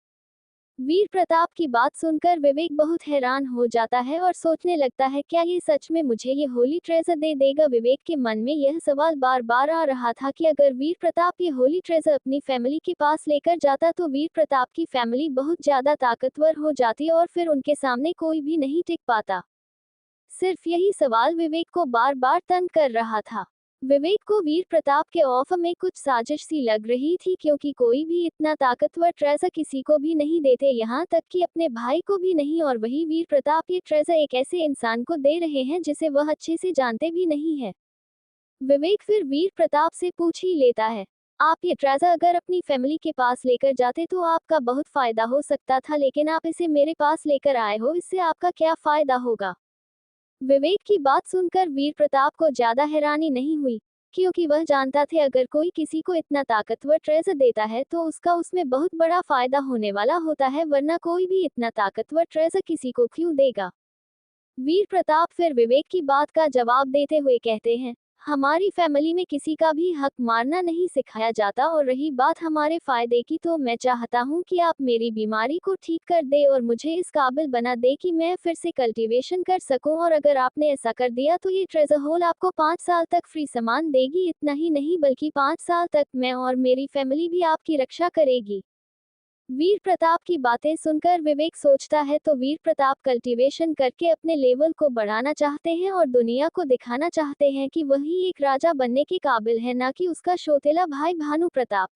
वीर प्रताप की बात सुनकर विवेक बहुत हैरान हो जाता है और सोचने लगता है, क्या ये सच में मुझे ये होली ट्रेजर दे देगा। विवेक के मन में यह सवाल बार बार आ रहा था कि अगर वीर प्रताप ये होली ट्रेजर अपनी फैमिली के पास लेकर जाता तो वीर प्रताप की फैमिली बहुत ज्यादा ताकतवर हो जाती और फिर उनके सामने कोई भी नहीं टिक पाता। सिर्फ यही सवाल विवेक को बार बार तंग कर रहा था। विवेक को वीर प्रताप के ऑफर में कुछ साजिश सी लग रही थी, क्योंकि कोई भी इतना ताकतवर ट्रेजर किसी को भी नहीं देते, यहाँ तक कि अपने भाई को भी नहीं, और वही वीर प्रताप ये ट्रेजर एक ऐसे इंसान को दे रहे हैं जिसे वह अच्छे से जानते भी नहीं है। विवेक फिर वीर प्रताप से पूछ ही लेता है, आप ये ट्रेजर अगर अपनी फैमिली के पास लेकर जाते तो आपका बहुत फायदा हो सकता था, लेकिन आप इसे मेरे पास लेकर आए हो, इससे आपका क्या फायदा होगा। विवेक की बात सुनकर वीर प्रताप को ज्यादा हैरानी नहीं हुई, क्योंकि वह जानता थे अगर कोई किसी को इतना ताकतवर ट्रेजर देता है तो उसका उसमें बहुत बड़ा फायदा होने वाला होता है, वरना कोई भी इतना ताकतवर ट्रेजर किसी को क्यों देगा। वीर प्रताप फिर विवेक की बात का जवाब देते हुए कहते हैं, हमारी फैमिली में किसी का भी हक मारना नहीं सिखाया जाता, और रही बात हमारे फायदे की, तो मैं चाहता हूँ कि आप मेरी बीमारी को ठीक कर दे और मुझे इस काबिल बना दे कि मैं फिर से कल्टीवेशन कर सकूं, और अगर आपने ऐसा कर दिया तो ये ट्रेजर होल आपको 5 साल तक फ्री सामान देगी। इतना ही नहीं बल्कि 5 साल तक मैं और मेरी फैमिली भी आपकी रक्षा करेगी। वीर प्रताप की बातें सुनकर विवेक सोचता है, तो वीर प्रताप कल्टीवेशन करके अपने लेवल को बढ़ाना चाहते हैं और दुनिया को दिखाना चाहते हैं कि वही एक राजा बनने के काबिल है, ना कि उसका सौतेला भाई भानु प्रताप।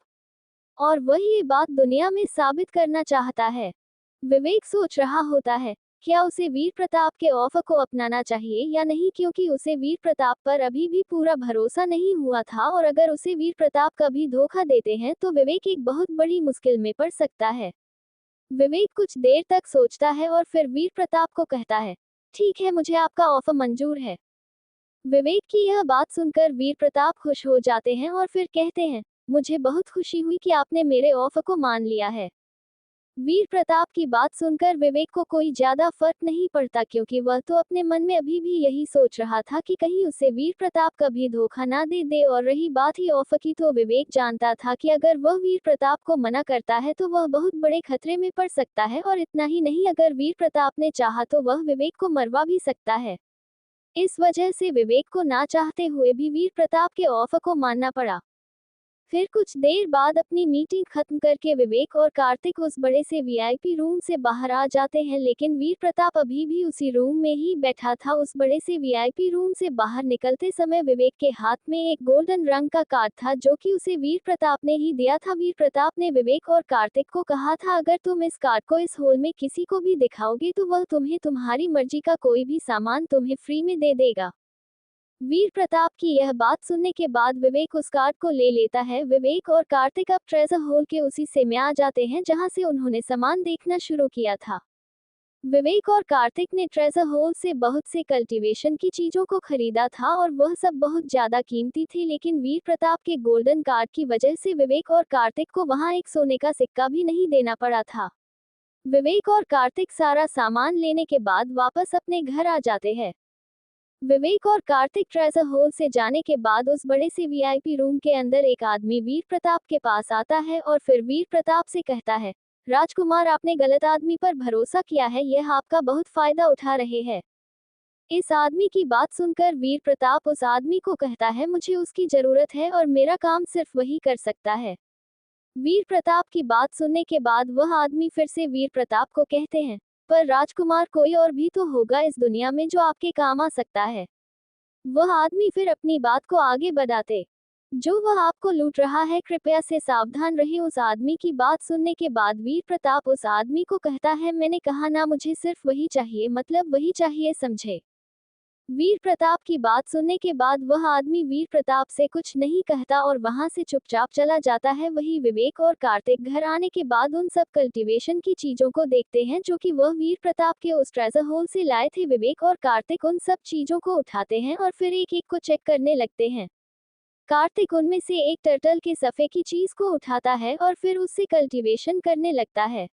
और वही ये बात दुनिया में साबित करना चाहता है। विवेक सोच रहा होता है, क्या उसे वीर प्रताप के ऑफर को अपनाना चाहिए या नहीं, क्योंकि उसे वीर प्रताप पर अभी भी पूरा भरोसा नहीं हुआ था, और अगर उसे वीर प्रताप कभी धोखा देते हैं तो विवेक एक बहुत बड़ी मुश्किल में पड़ सकता है। विवेक कुछ देर तक सोचता है और फिर वीर प्रताप को कहता है, ठीक है, मुझे आपका ऑफर मंजूर है। विवेक की यह बात सुनकर वीर प्रताप खुश हो जाते हैं और फिर कहते हैं, मुझे बहुत खुशी हुई कि आपने मेरे ऑफर को मान लिया है। वीर प्रताप की बात सुनकर विवेक को कोई ज्यादा फर्क नहीं पड़ता, क्योंकि वह तो अपने मन में अभी भी यही सोच रहा था कि कहीं उसे वीर प्रताप कभी धोखा ना दे दे। और रही बात ही ऑफर की, तो विवेक जानता था कि अगर वह वीर प्रताप को मना करता है तो वह बहुत बड़े खतरे में पड़ सकता है, और इतना ही नहीं, अगर वीर प्रताप ने चाहा तो वह विवेक को मरवा भी सकता है। इस वजह से विवेक को ना चाहते हुए भी वीर प्रताप के ऑफर को मानना पड़ा। फिर कुछ देर बाद अपनी मीटिंग खत्म करके विवेक और कार्तिक उस बड़े से वीआईपी रूम से बाहर आ जाते हैं, लेकिन वीर प्रताप अभी भी उसी रूम में ही बैठा था। उस बड़े से वीआईपी रूम से बाहर निकलते समय विवेक के हाथ में एक गोल्डन रंग का कार्ड था, जो कि उसे वीर प्रताप ने ही दिया था। वीर प्रताप ने विवेक और कार्तिक को कहा था, अगर तुम इस कार्ड को इस हॉल में किसी को भी दिखाओगे तो वह तुम्हें तुम्हारी मर्जी का कोई भी सामान तुम्हें फ्री में दे देगा। वीर प्रताप की यह बात सुनने के बाद विवेक उस कार्ड को ले लेता है। विवेक और कार्तिक अब ट्रेजर होल के उसी से में आ जाते हैं जहां से उन्होंने सामान देखना शुरू किया था। विवेक और कार्तिक ने ट्रेजर होल से बहुत से कल्टीवेशन की चीजों को खरीदा था और वह सब बहुत ज्यादा कीमती थी, लेकिन वीर प्रताप के गोल्डन कार्ड की वजह से विवेक और कार्तिक को वहां एक सोने का सिक्का भी नहीं देना पड़ा था। विवेक और कार्तिक सारा सामान लेने के बाद वापस अपने घर आ जाते हैं। विवेक और कार्तिक ट्रेजर होल से जाने के बाद उस बड़े से वीआईपी रूम के अंदर एक आदमी वीर प्रताप के पास आता है और फिर वीर प्रताप से कहता है, राजकुमार, आपने गलत आदमी पर भरोसा किया है, यह आपका बहुत फायदा उठा रहे हैं। इस आदमी की बात सुनकर वीर प्रताप उस आदमी को कहता है, मुझे उसकी जरूरत है और मेरा काम सिर्फ वही कर सकता है। वीर प्रताप की बात सुनने के बाद वह आदमी फिर से वीर प्रताप को कहते हैं, पर राजकुमार, कोई और भी तो होगा इस दुनिया में जो आपके काम आ सकता है। वह आदमी फिर अपनी बात को आगे बढ़ाते, जो वह आपको लूट रहा है, कृपया से सावधान रहिए। उस आदमी की बात सुनने के बाद वीर प्रताप उस आदमी को कहता है, मैंने कहा ना, मुझे सिर्फ वही चाहिए, मतलब वही चाहिए, समझे। वीर प्रताप की बात सुनने के बाद वह आदमी वीर प्रताप से कुछ नहीं कहता और वहां से चुपचाप चला जाता है। वही विवेक और कार्तिक घर आने के बाद उन सब कल्टीवेशन की चीजों को देखते हैं जो कि वह वीर प्रताप के उस ट्रेजर होल से लाए थे। विवेक और कार्तिक उन सब चीजों को उठाते हैं और फिर एक एक को चेक करने लगते हैं। कार्तिक उनमें से एक टर्टल के सफे की चीज को उठाता है और फिर उससे कल्टीवेशन करने लगता है।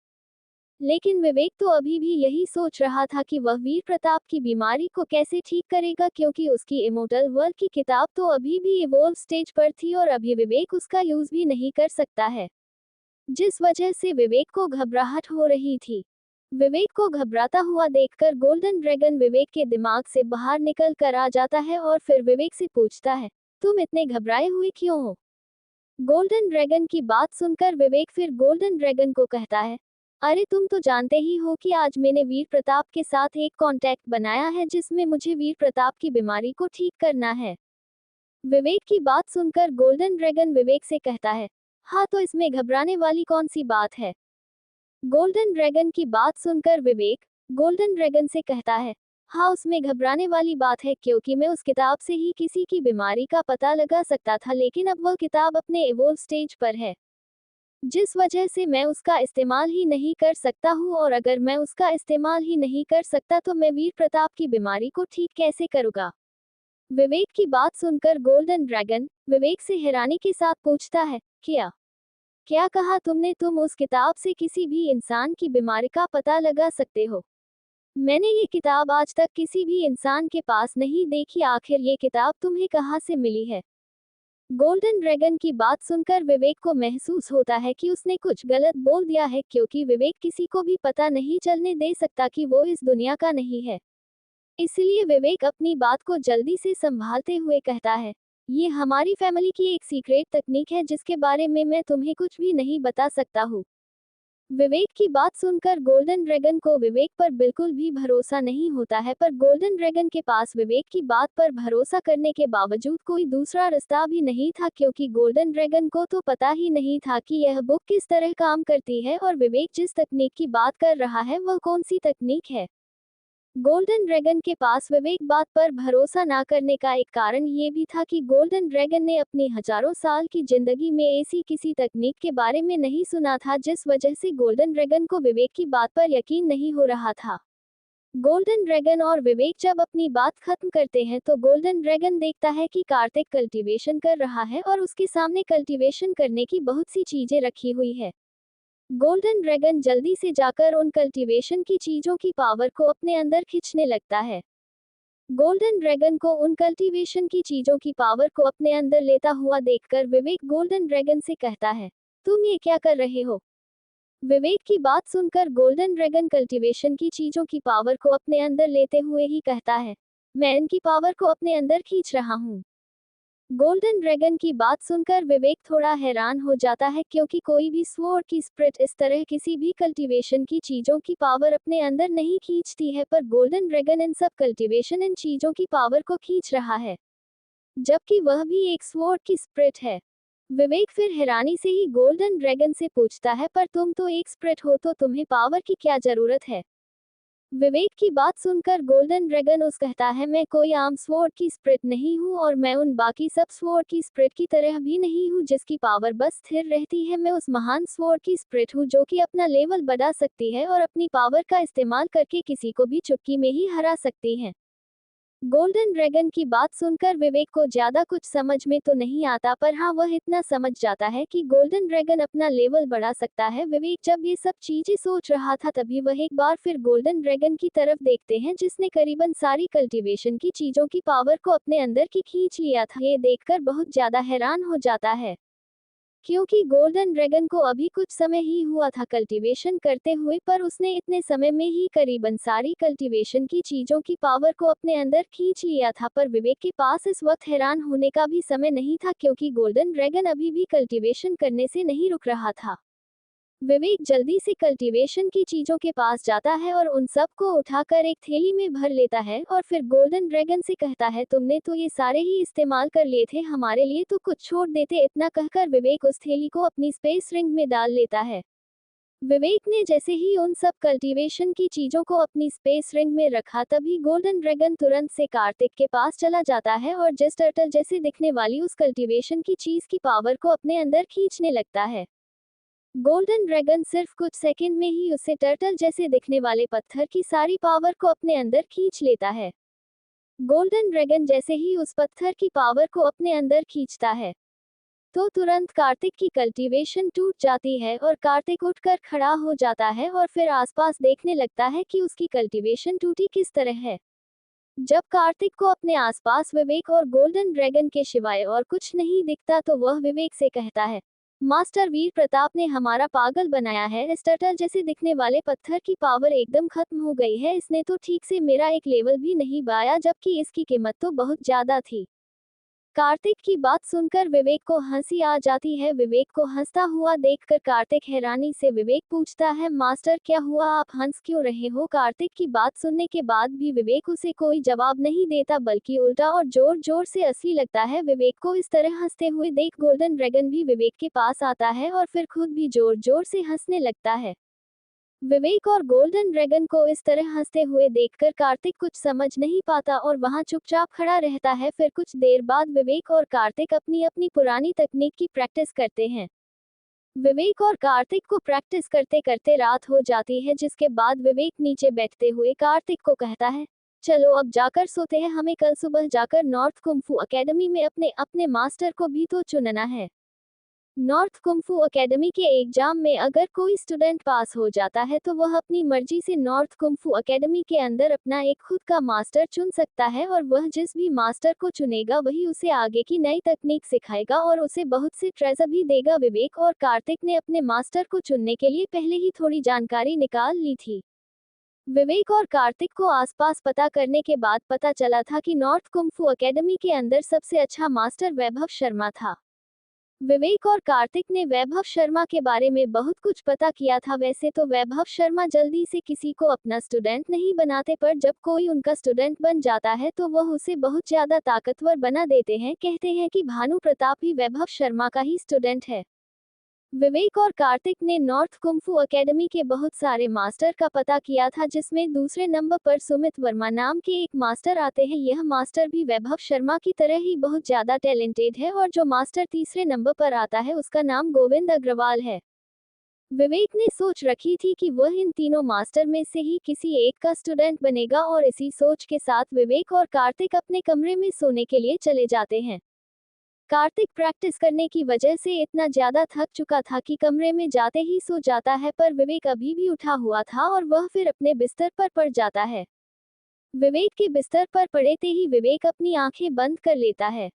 लेकिन विवेक तो अभी भी यही सोच रहा था कि वह वीर प्रताप की बीमारी को कैसे ठीक करेगा, क्योंकि उसकी इमोर्टल वर्ल्ड की किताब तो अभी भी इवोल्व स्टेज पर थी और अभी विवेक उसका यूज भी नहीं कर सकता है, जिस वजह से विवेक को घबराहट हो रही थी। विवेक को घबराता हुआ देखकर गोल्डन ड्रैगन विवेक के दिमाग से बाहर निकल कर आ जाता है और फिर विवेक से पूछता है, तुम इतने घबराए हुए क्यों हो? गोल्डन ड्रैगन की बात सुनकर विवेक फिर गोल्डन ड्रैगन को कहता है, अरे तुम तो जानते ही हो कि आज मैंने वीर प्रताप के साथ एक कॉन्टैक्ट बनाया है जिसमें मुझे वीर प्रताप की बीमारी को ठीक करना है। विवेक की बात सुनकर गोल्डन ड्रैगन विवेक से कहता है, हाँ तो इसमें घबराने वाली कौन सी बात है? गोल्डन ड्रैगन की बात सुनकर विवेक गोल्डन ड्रैगन से कहता है, हाँ उसमें घबराने वाली बात है, क्योंकि मैं उस किताब से ही किसी की बीमारी का पता लगा सकता था, लेकिन अब वह किताब अपने इवोल्व स्टेज पर है, जिस वजह से मैं उसका इस्तेमाल ही नहीं कर सकता हूँ, और अगर मैं उसका इस्तेमाल ही नहीं कर सकता तो मैं वीर प्रताप की बीमारी को ठीक कैसे करूँगा? विवेक की बात सुनकर गोल्डन ड्रैगन विवेक से हैरानी के साथ पूछता है, क्या कहा तुमने? तुम उस किताब से किसी भी इंसान की बीमारी का पता लगा सकते हो? मैंने ये किताब आज तक किसी भी इंसान के पास नहीं देखी, आखिर ये किताब तुम्हें कहाँ से मिली है? गोल्डन ड्रैगन की बात सुनकर विवेक को महसूस होता है कि उसने कुछ गलत बोल दिया है, क्योंकि विवेक किसी को भी पता नहीं चलने दे सकता कि वो इस दुनिया का नहीं है। इसलिए विवेक अपनी बात को जल्दी से संभालते हुए कहता है, ये हमारी फैमिली की एक सीक्रेट तकनीक है जिसके बारे में मैं तुम्हें कुछ भी नहीं बता सकता हूँ। विवेक की बात सुनकर गोल्डन ड्रैगन को विवेक पर बिल्कुल भी भरोसा नहीं होता है, पर गोल्डन ड्रैगन के पास विवेक की बात पर भरोसा करने के बावजूद कोई दूसरा रास्ता भी नहीं था, क्योंकि गोल्डन ड्रैगन को तो पता ही नहीं था कि यह बुक किस तरह काम करती है और विवेक जिस तकनीक की बात कर रहा है वह कौन सी तकनीक है। गोल्डन ड्रैगन के पास विवेक बात पर भरोसा ना करने का एक कारण ये भी था कि गोल्डन ड्रैगन ने अपनी हजारों साल की जिंदगी में ऐसी किसी तकनीक के बारे में नहीं सुना था, जिस वजह से गोल्डन ड्रैगन को विवेक की बात पर यकीन नहीं हो रहा था। गोल्डन ड्रैगन और विवेक जब अपनी बात खत्म करते हैं तो गोल्डन ड्रैगन देखता है कि कार्तिक कल्टीवेशन कर रहा है और उसके सामने कल्टीवेशन करने की बहुत सी चीजें रखी हुई है। गोल्डन ड्रैगन जल्दी से जाकर उन कल्टीवेशन की चीजों की पावर को अपने अंदर खींचने लगता है। गोल्डन ड्रैगन को उन कल्टीवेशन की चीजों की पावर को अपने अंदर लेता हुआ देखकर विवेक गोल्डन ड्रैगन से कहता है, तुम ये क्या कर रहे हो? विवेक की बात सुनकर गोल्डन ड्रैगन कल्टीवेशन की चीजों की पावर को अपने अंदर लेते हुए ही कहता है, मैं इनकी पावर को अपने अंदर खींच रहा हूँ। गोल्डन ड्रैगन की बात सुनकर विवेक थोड़ा हैरान हो जाता है, क्योंकि कोई भी स्वॉर्ड की स्प्रिट इस तरह किसी भी कल्टीवेशन की चीजों की पावर अपने अंदर नहीं खींचती है, पर गोल्डन ड्रैगन इन सब कल्टीवेशन इन चीजों की पावर को खींच रहा है, जबकि वह भी एक स्वॉर्ड की स्प्रिट है। विवेक फिर हैरानी से ही गोल्डन ड्रैगन से पूछता है, पर तुम तो एक स्प्रिट हो तो तुम्हें पावर की क्या जरूरत है? विवेक की बात सुनकर गोल्डन ड्रैगन उस कहता है, मैं कोई आम स्वॉर्ड की स्प्रिट नहीं हूँ और मैं उन बाकी सब स्वॉर्ड की स्प्रिट की तरह भी नहीं हूँ जिसकी पावर बस स्थिर रहती है। मैं उस महान स्वॉर्ड की स्प्रिट हूँ जो कि अपना लेवल बढ़ा सकती है और अपनी पावर का इस्तेमाल करके किसी को भी चुटकी में ही हरा सकती है। गोल्डन ड्रैगन की बात सुनकर विवेक को ज्यादा कुछ समझ में तो नहीं आता, पर हाँ वह इतना समझ जाता है कि गोल्डन ड्रैगन अपना लेवल बढ़ा सकता है। विवेक जब ये सब चीजें सोच रहा था तभी वह एक बार फिर गोल्डन ड्रैगन की तरफ देखते हैं, जिसने करीबन सारी कल्टीवेशन की चीजों की पावर को अपने अंदर की खींच लिया था। ये देखकर बहुत ज्यादा हैरान हो जाता है, क्योंकि गोल्डन ड्रैगन को अभी कुछ समय ही हुआ था कल्टीवेशन करते हुए, पर उसने इतने समय में ही करीबन सारी कल्टीवेशन की चीजों की पावर को अपने अंदर खींच लिया था। पर विवेक के पास इस वक्त हैरान होने का भी समय नहीं था, क्योंकि गोल्डन ड्रैगन अभी भी कल्टीवेशन करने से नहीं रुक रहा था। विवेक जल्दी से कल्टीवेशन की चीजों के पास जाता है और उन सब को उठाकर एक थैली में भर लेता है और फिर गोल्डन ड्रैगन से कहता है, तुमने तो ये सारे ही इस्तेमाल कर लिए थे, हमारे लिए तो कुछ छोड़ देते। इतना कहकर विवेक उस थैली को अपनी स्पेस रिंग में डाल लेता है। विवेक ने जैसे ही उन सब कल्टीवेशन की चीजों को अपनी स्पेस रिंग में रखा, तभी गोल्डन ड्रैगन तुरंत से कार्तिक के पास चला जाता है और जिस टर्टल जैसे दिखने वाली उस कल्टीवेशन की चीज की पावर को अपने अंदर खींचने लगता है। गोल्डन ड्रैगन सिर्फ कुछ सेकंड में ही उससे टर्टल जैसे दिखने वाले पत्थर की सारी पावर को अपने अंदर खींच लेता है। गोल्डन ड्रैगन जैसे ही उस पत्थर की पावर को अपने अंदर खींचता है, तो तुरंत कार्तिक की कल्टीवेशन टूट जाती है और कार्तिक उठकर खड़ा हो जाता है और फिर आसपास देखने लगता है कि उसकी कल्टीवेशन टूटी किस तरह है। जब कार्तिक को अपने आसपास विवेक और गोल्डन ड्रैगन के सिवाय और कुछ नहीं दिखता तो वह विवेक से कहता है, मास्टर वीर प्रताप ने हमारा पागल बनाया है। स्टर्टल जैसे दिखने वाले पत्थर की पावर एकदम खत्म हो गई है। इसने तो ठीक से मेरा एक लेवल भी नहीं पाया, जबकि इसकी कीमत तो बहुत ज्यादा थी। कार्तिक की बात सुनकर विवेक को हंसी आ जाती है। विवेक को हंसता हुआ देखकर कार्तिक हैरानी से विवेक पूछता है, मास्टर क्या हुआ, आप हंस क्यों रहे हो? कार्तिक की बात सुनने के बाद भी विवेक उसे कोई जवाब नहीं देता, बल्कि उल्टा और जोर जोर से हंसने लगता है। विवेक को इस तरह हंसते हुए देख गोल्डन ड्रैगन भी विवेक के पास आता है और फिर खुद भी जोर जोर से हंसने लगता है। विवेक और गोल्डन ड्रैगन को इस तरह हंसते हुए देखकर कार्तिक कुछ समझ नहीं पाता और वहां चुपचाप खड़ा रहता है। फिर कुछ देर बाद विवेक और कार्तिक अपनी अपनी पुरानी तकनीक की प्रैक्टिस करते हैं। विवेक और कार्तिक को प्रैक्टिस करते करते रात हो जाती है, जिसके बाद विवेक नीचे बैठते हुए कार्तिक को कहता है, चलो अब जाकर सोते हैं, हमें कल सुबह जाकर नॉर्थ कुंफू अकेडमी में अपने अपने मास्टर को भी तो चुनना है। नॉर्थ कुंफू अकेडमी के एग्जाम में अगर कोई स्टूडेंट पास हो जाता है तो वह अपनी मर्जी से नॉर्थ कुंफू अकेडमी के अंदर अपना एक खुद का मास्टर चुन सकता है, और वह जिस भी मास्टर को चुनेगा वही उसे आगे की नई तकनीक सिखाएगा और उसे बहुत से ट्रेजर भी देगा। विवेक और कार्तिक ने अपने मास्टर को चुनने के लिए पहले ही थोड़ी जानकारी निकाल ली थी। विवेक और कार्तिक को आसपास पता करने के बाद पता चला था कि नॉर्थ कुंफू अकेडमी के अंदर सबसे अच्छा मास्टर वैभव शर्मा था। विवेक और कार्तिक ने वैभव शर्मा के बारे में बहुत कुछ पता किया था। वैसे तो वैभव शर्मा जल्दी से किसी को अपना स्टूडेंट नहीं बनाते, पर जब कोई उनका स्टूडेंट बन जाता है तो वह उसे बहुत ज्यादा ताकतवर बना देते हैं। कहते हैं कि भानु प्रताप ही वैभव शर्मा का ही स्टूडेंट है। विवेक और कार्तिक ने नॉर्थ कुंफू अकेडमी के बहुत सारे मास्टर का पता किया था, जिसमें दूसरे नंबर पर सुमित वर्मा नाम के एक मास्टर आते हैं। यह मास्टर भी वैभव शर्मा की तरह ही बहुत ज्यादा टैलेंटेड है, और जो मास्टर तीसरे नंबर पर आता है उसका नाम गोविंद अग्रवाल है। विवेक ने सोच रखी थी कि वह इन तीनों मास्टर में से ही किसी एक का स्टूडेंट बनेगा, और इसी सोच के साथ विवेक और कार्तिक अपने कमरे में सोने के लिए चले जाते हैं। कार्तिक प्रैक्टिस करने की वजह से इतना ज्यादा थक चुका था कि कमरे में जाते ही सो जाता है, पर विवेक अभी भी उठा हुआ था और वह फिर अपने बिस्तर पर पड़ जाता है। विवेक के बिस्तर पर पड़ते ही विवेक अपनी आंखें बंद कर लेता है।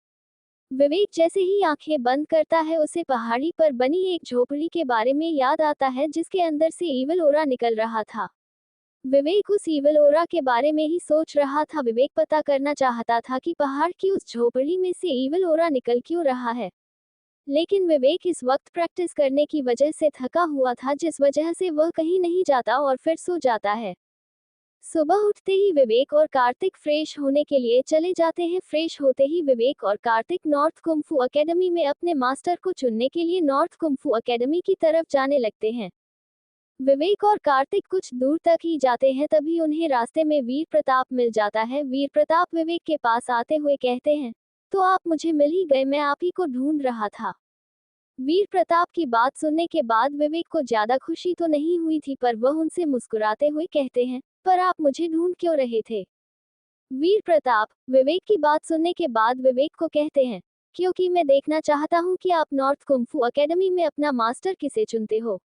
विवेक जैसे ही आंखें बंद करता है उसे पहाड़ी पर बनी एक झोपड़ी के बारे में याद आता है, जिसके अंदर से ईवल ओरा निकल रहा था। विवेक उस ईवल ओरा के बारे में ही सोच रहा था। विवेक पता करना चाहता था कि पहाड़ की उस झोपड़ी में से ईवल ओरा निकल क्यों रहा है, लेकिन विवेक इस वक्त प्रैक्टिस करने की वजह से थका हुआ था, जिस वजह से वह कहीं नहीं जाता और फिर सो जाता है। सुबह उठते ही विवेक और कार्तिक फ्रेश होने के लिए चले जाते हैं। फ्रेश होते ही विवेक और कार्तिक नॉर्थ कुंफू अकेडमी में अपने मास्टर को चुनने के लिए नॉर्थ कुंफू अकेडमी की तरफ जाने लगते हैं। विवेक और कार्तिक कुछ दूर तक ही जाते हैं, तभी उन्हें रास्ते में वीर प्रताप मिल जाता है। वीर प्रताप विवेक के पास आते हुए कहते हैं, तो आप मुझे मिल ही गए, मैं आप ही को ढूंढ रहा था। वीर प्रताप की बात सुनने के बाद विवेक को ज्यादा खुशी तो नहीं हुई थी, पर वह उनसे मुस्कुराते हुए कहते हैं, पर आप मुझे ढूंढ क्यों रहे थे? वीर प्रताप विवेक की बात सुनने के बाद विवेक को कहते हैं, क्योंकि मैं देखना चाहता हूं कि आप नॉर्थ कुंफू अकेडमी में अपना मास्टर किसे चुनते हो।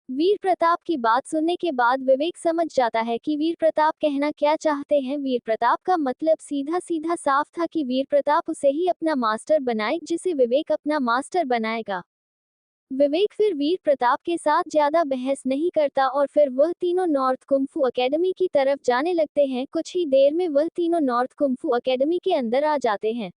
वीर प्रताप की बात सुनने के बाद विवेक समझ जाता है कि वीर प्रताप कहना क्या चाहते हैं। वीर प्रताप का मतलब सीधा सीधा साफ था कि वीर प्रताप उसे ही अपना मास्टर बनाए, जिसे विवेक अपना मास्टर बनाएगा। विवेक फिर वीर प्रताप के साथ ज्यादा बहस नहीं करता और फिर वह तीनों नॉर्थ कुंफू अकेडमी की तरफ जाने लगते हैं। कुछ ही देर में वह तीनों नॉर्थ कुंफू अकेडमी के अंदर आ जाते हैं।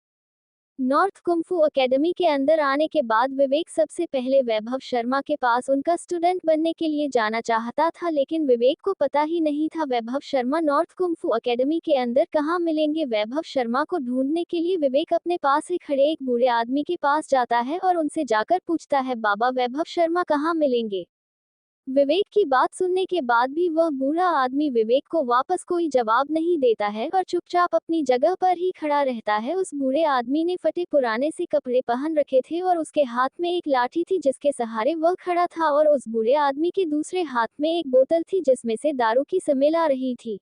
नॉर्थ कुंफू अकेडमी के अंदर आने के बाद विवेक सबसे पहले वैभव शर्मा के पास उनका स्टूडेंट बनने के लिए जाना चाहता था, लेकिन विवेक को पता ही नहीं था वैभव शर्मा नॉर्थ कुंफू अकेडमी के अंदर कहाँ मिलेंगे। वैभव शर्मा को ढूंढने के लिए विवेक अपने पास ही खड़े एक बूढ़े आदमी के पास जाता है और उनसे जाकर पूछता है, बाबा वैभव शर्मा कहाँ मिलेंगे? विवेक की बात सुनने के बाद भी वह बूढ़ा आदमी विवेक को वापस कोई जवाब नहीं देता है और चुपचाप अपनी जगह पर ही खड़ा रहता है। उस बूढ़े आदमी ने फटे पुराने से कपड़े पहन रखे थे और उसके हाथ में एक लाठी थी जिसके सहारे वह खड़ा था, और उस बूढ़े आदमी के दूसरे हाथ में एक बोतल थी जिसमें से दारू की स्मेल आ रही थी।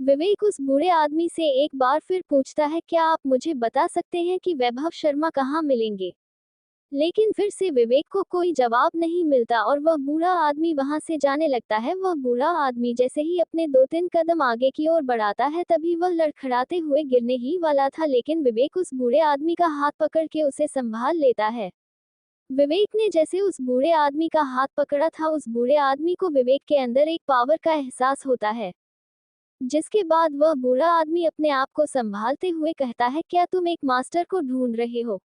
विवेक उस बूढ़े आदमी से एक बार फिर पूछता है, क्या आप मुझे बता सकते हैं कि वैभव शर्मा कहाँ मिलेंगे? लेकिन फिर से विवेक को कोई जवाब नहीं मिलता और वह बूढ़ा आदमी वहां से जाने लगता है। वह बूढ़ा आदमी जैसे ही अपने 2-3 कदम आगे की ओर बढ़ाता है तभी वह लड़खड़ाते हुए गिरने ही वाला था, लेकिन विवेक उस बूढ़े आदमी का हाथ पकड़ के उसे संभाल लेता है। विवेक ने जैसे उस बूढ़े आदमी का हाथ पकड़ा था, उस बूढ़े आदमी को विवेक के अंदर एक पावर का एहसास होता है, जिसके बाद वह बूढ़ा आदमी अपने आप को संभालते हुए कहता है, क्या तुम एक मास्टर को ढूंढ रहे हो?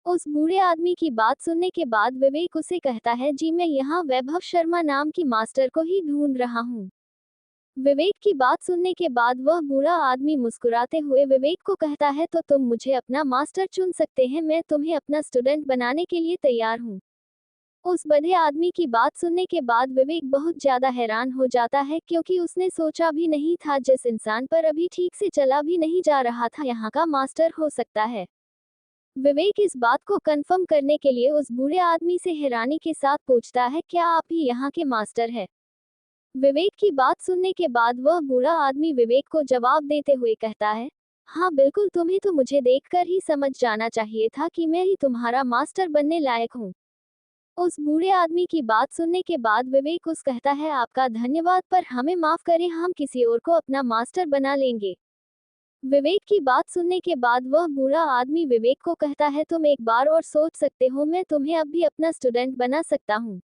उस बूढ़े आदमी की बात सुनने के बाद विवेक उसे कहता है, जी मैं यहाँ वैभव शर्मा नाम की मास्टर को ही ढूंढ रहा हूँ। विवेक की बात सुनने के बाद वह बूढ़ा आदमी मुस्कुराते हुए विवेक को कहता है, तो तुम मुझे अपना मास्टर चुन सकते हैं, मैं तुम्हें अपना स्टूडेंट बनाने के लिए तैयार हूँ। उस बड़े आदमी की बात सुनने के बाद विवेक बहुत ज्यादा हैरान हो जाता है, क्योंकि उसने सोचा भी नहीं था जिस इंसान पर अभी ठीक से चला भी नहीं जा रहा था यहाँ का मास्टर हो सकता है। विवेक इस बात को कंफर्म करने के लिए उस बूढ़े आदमी से हैरानी के साथ पूछता है, क्या आप ही यहाँ के मास्टर हैं? विवेक की बात सुनने के बाद वह बूढ़ा आदमी विवेक को जवाब देते हुए कहता है, हाँ बिल्कुल, तुम्हें तो मुझे देखकर ही समझ जाना चाहिए था कि मैं ही तुम्हारा मास्टर बनने लायक हूँ। उस बूढ़े आदमी की बात सुनने के बाद विवेक उस कहता है, आपका धन्यवाद, पर हमें माफ करें, हम किसी और को अपना मास्टर बना लेंगे। विवेक की बात सुनने के बाद वह बूढ़ा आदमी विवेक को कहता है, तुम एक बार और सोच सकते हो, मैं तुम्हें अब भी अपना स्टूडेंट बना सकता हूँ।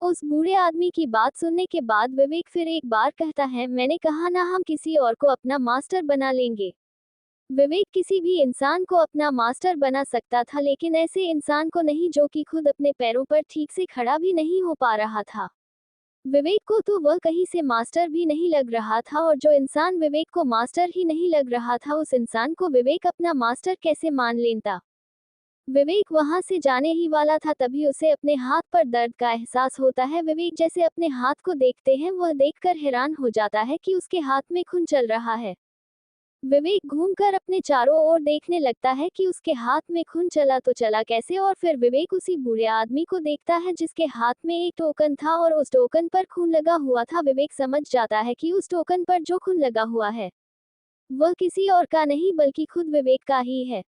उस बूढ़े आदमी की बात सुनने के बाद विवेक फिर एक बार कहता है, मैंने कहा ना, हम किसी और को अपना मास्टर बना लेंगे। विवेक किसी भी इंसान को अपना मास्टर बना सकता था, लेकिन ऐसे इंसान को नहीं जो कि खुद अपने पैरों पर ठीक से खड़ा भी नहीं हो पा रहा था। विवेक को तो वह कहीं से मास्टर भी नहीं लग रहा था, और जो इंसान विवेक को मास्टर ही नहीं लग रहा था, उस इंसान को विवेक अपना मास्टर कैसे मान लेता। विवेक वहां से जाने ही वाला था तभी उसे अपने हाथ पर दर्द का एहसास होता है। विवेक जैसे अपने हाथ को देखते हैं, वह देखकर हैरान हो जाता है कि उसके हाथ में खून चल रहा है। विवेक घूमकर अपने चारों ओर देखने लगता है कि उसके हाथ में खून चला तो चला कैसे, और फिर विवेक उसी बूढ़े आदमी को देखता है जिसके हाथ में एक टोकन था और उस टोकन पर खून लगा हुआ था। विवेक समझ जाता है कि उस टोकन पर जो खून लगा हुआ है वह किसी और का नहीं बल्कि खुद विवेक का ही है।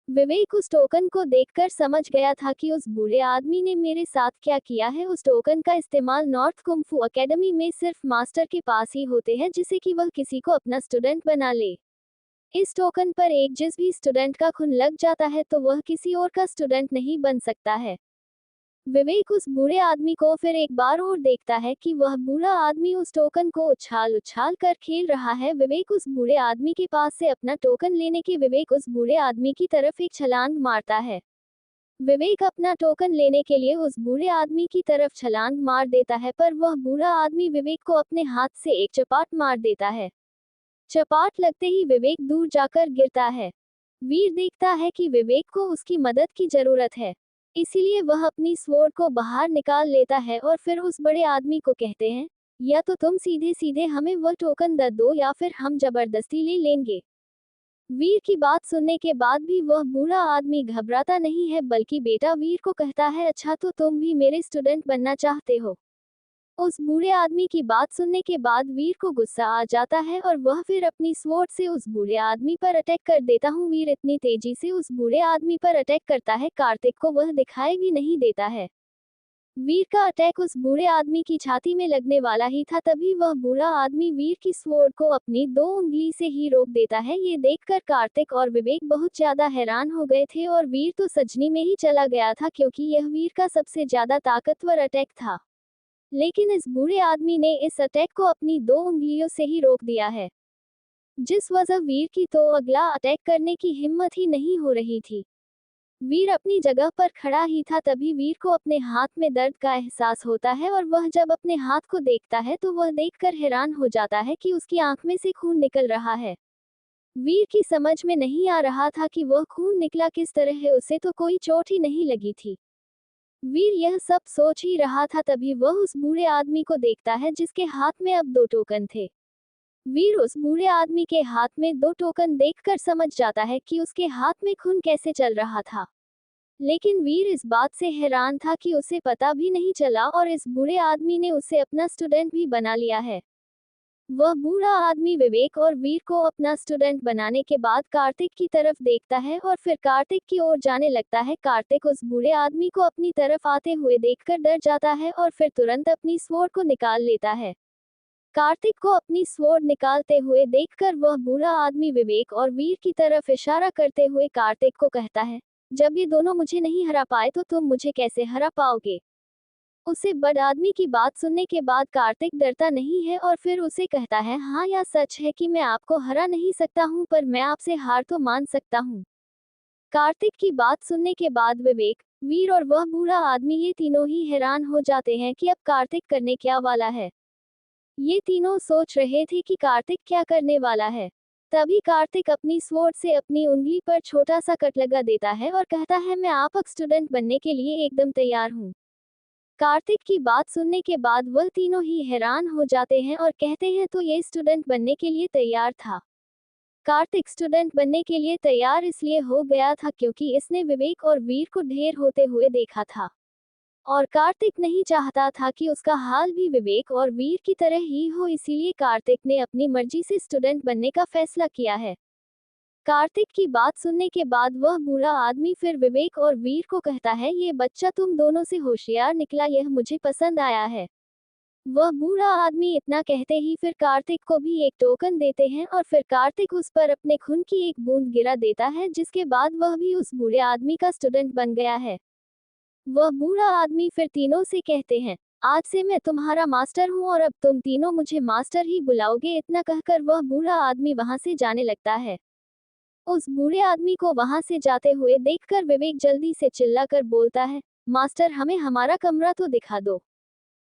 विवेक उस टोकन को देखकर समझ गया था कि उस बूढ़े आदमी ने मेरे साथ क्या किया है। उस टोकन का इस्तेमाल नॉर्थ कुंफू अकेडमी में सिर्फ मास्टर के पास ही होते हैं, जिसे कि वह किसी को अपना स्टूडेंट बना ले। इस टोकन पर एक जिस भी स्टूडेंट का खून लग जाता है तो वह किसी और का स्टूडेंट नहीं बन सकता है। विवेक उस बूढ़े आदमी को फिर एक बार और देखता है कि वह बूढ़ा आदमी उस टोकन को उछाल उछाल कर खेल रहा है। विवेक उस बूढ़े आदमी के पास से अपना टोकन लेने के विवेक उस बूढ़े आदमी की तरफ एक छलांग मारता है। विवेक अपना टोकन लेने के लिए उस बूढ़े आदमी की तरफ छलांग मार देता है, पर वह बूढ़ा आदमी विवेक को अपने हाथ से एक चपाट मार देता है। चपाट लगते ही विवेक दूर जाकर गिरता है। वीर देखता है कि विवेक को उसकी मदद की जरूरत है, इसीलिए वह अपनी स्वॉर्ड को बाहर निकाल लेता है और फिर उस बड़े आदमी को कहते हैं, या तो तुम सीधे सीधे हमें वह टोकन दे दो या फिर हम जबरदस्ती ले लेंगे। वीर की बात सुनने के बाद भी वह बूढ़ा आदमी घबराता नहीं है, बल्कि बेटा वीर को कहता है, अच्छा तो तुम भी मेरे स्टूडेंट बनना चाहते हो। उस बूढ़े आदमी की बात सुनने के बाद वीर को गुस्सा आ जाता है और वह फिर अपनी स्वॉर्ड से उस बूढ़े आदमी पर अटैक कर देता हूँ। वीर इतनी तेजी से उस बूढ़े आदमी पर अटैक करता है, कार्तिक को वह दिखाई भी नहीं देता है। वीर का अटैक उस बूढ़े आदमी की छाती में लगने वाला ही था, तभी वह बूढ़ा आदमी वीर की स्वॉर्ड को अपनी 2 उंगली से ही रोक देता है। ये देखकर कार्तिक और विवेक बहुत ज्यादा हैरान हो गए थे और वीर तो सजनी में ही चला गया था, क्योंकि यह वीर का सबसे ज्यादा ताकतवर अटैक था। लेकिन इस बूढ़े आदमी ने इस अटैक को अपनी 2 उंगलियों से ही रोक दिया है, जिस वजह वीर की तो अगला अटैक करने की हिम्मत ही नहीं हो रही थी। वीर अपनी जगह पर खड़ा ही था, तभी वीर को अपने हाथ में दर्द का एहसास होता है और वह जब अपने हाथ को देखता है तो वह देखकर हैरान हो जाता है कि उसकी आंख में से खून निकल रहा है। वीर की समझ में नहीं आ रहा था कि वह खून निकला किस तरह है, उसे तो कोई चोट ही नहीं लगी थी। वीर यह सब सोच ही रहा था, तभी वह उस बूढ़े आदमी को देखता है जिसके हाथ में अब 2 टोकन थे। वीर उस बूढ़े आदमी के हाथ में 2 टोकन देखकर समझ जाता है कि उसके हाथ में खून कैसे चल रहा था। लेकिन वीर इस बात से हैरान था कि उसे पता भी नहीं चला और इस बूढ़े आदमी ने उसे अपना स्टूडेंट भी बना लिया है। वह बूढ़ा आदमी विवेक और वीर को अपना स्टूडेंट बनाने के बाद कार्तिक की तरफ देखता है और फिर कार्तिक की ओर जाने लगता है। कार्तिक उस बूढ़े आदमी को अपनी तरफ आते हुए देखकर डर जाता है और फिर तुरंत अपनी स्वॉर्ड को निकाल लेता है। कार्तिक को अपनी स्वॉर्ड निकालते हुए देखकर वह बूढ़ा आदमी विवेक और वीर की तरफ इशारा करते हुए कार्तिक को कहता है, जब ये दोनों मुझे नहीं हरा पाए तो तुम मुझे कैसे हरा पाओगे। उसे बड़ आदमी की बात सुनने के बाद कार्तिक डरता नहीं है और फिर उसे कहता है, हाँ यह सच है कि मैं आपको हरा नहीं सकता हूँ, पर मैं आपसे हार तो मान सकता हूँ। कार्तिक की बात सुनने के बाद विवेक, वीर और वह बूढ़ा आदमी ये तीनों ही हैरान हो जाते हैं कि अब कार्तिक करने क्या वाला है। ये तीनों सोच रहे थे कि कार्तिक क्या करने वाला है। तभी कार्तिक अपनी स्वॉर्ड से अपनी उंगली पर छोटा सा कट लगा देता है और कहता है, मैं आपका स्टूडेंट बनने के लिए एकदम तैयार हूँ। कार्तिक की बात सुनने के बाद वह तीनों ही हैरान हो जाते हैं और कहते हैं, तो ये स्टूडेंट बनने के लिए तैयार था। कार्तिक स्टूडेंट बनने के लिए तैयार इसलिए हो गया था क्योंकि इसने विवेक और वीर को ढेर होते हुए देखा था और कार्तिक नहीं चाहता था कि उसका हाल भी विवेक और वीर की तरह ही हो, इसीलिए कार्तिक ने अपनी मर्जी से स्टूडेंट बनने का फैसला किया है। कार्तिक की बात सुनने के बाद वह बूढ़ा आदमी फिर विवेक और वीर को कहता है, ये बच्चा तुम दोनों से होशियार निकला, यह मुझे पसंद आया है। वह बूढ़ा आदमी इतना कहते ही फिर कार्तिक को भी एक टोकन देते हैं और फिर कार्तिक उस पर अपने खून की एक बूंद गिरा देता है, जिसके बाद वह भी उस बूढ़े आदमी का स्टूडेंट बन गया है। वह बूढ़ा आदमी फिर तीनों से कहते हैं, आज से मैं तुम्हारा मास्टर हूँ और अब तुम तीनों मुझे मास्टर ही बुलाओगे। इतना कहकर वह बूढ़ा आदमी वहां से जाने लगता है। उस बूढ़े आदमी को वहां से जाते हुए देखकर विवेक जल्दी से चिल्लाकर बोलता है, मास्टर हमें हमारा कमरा तो दिखा दो।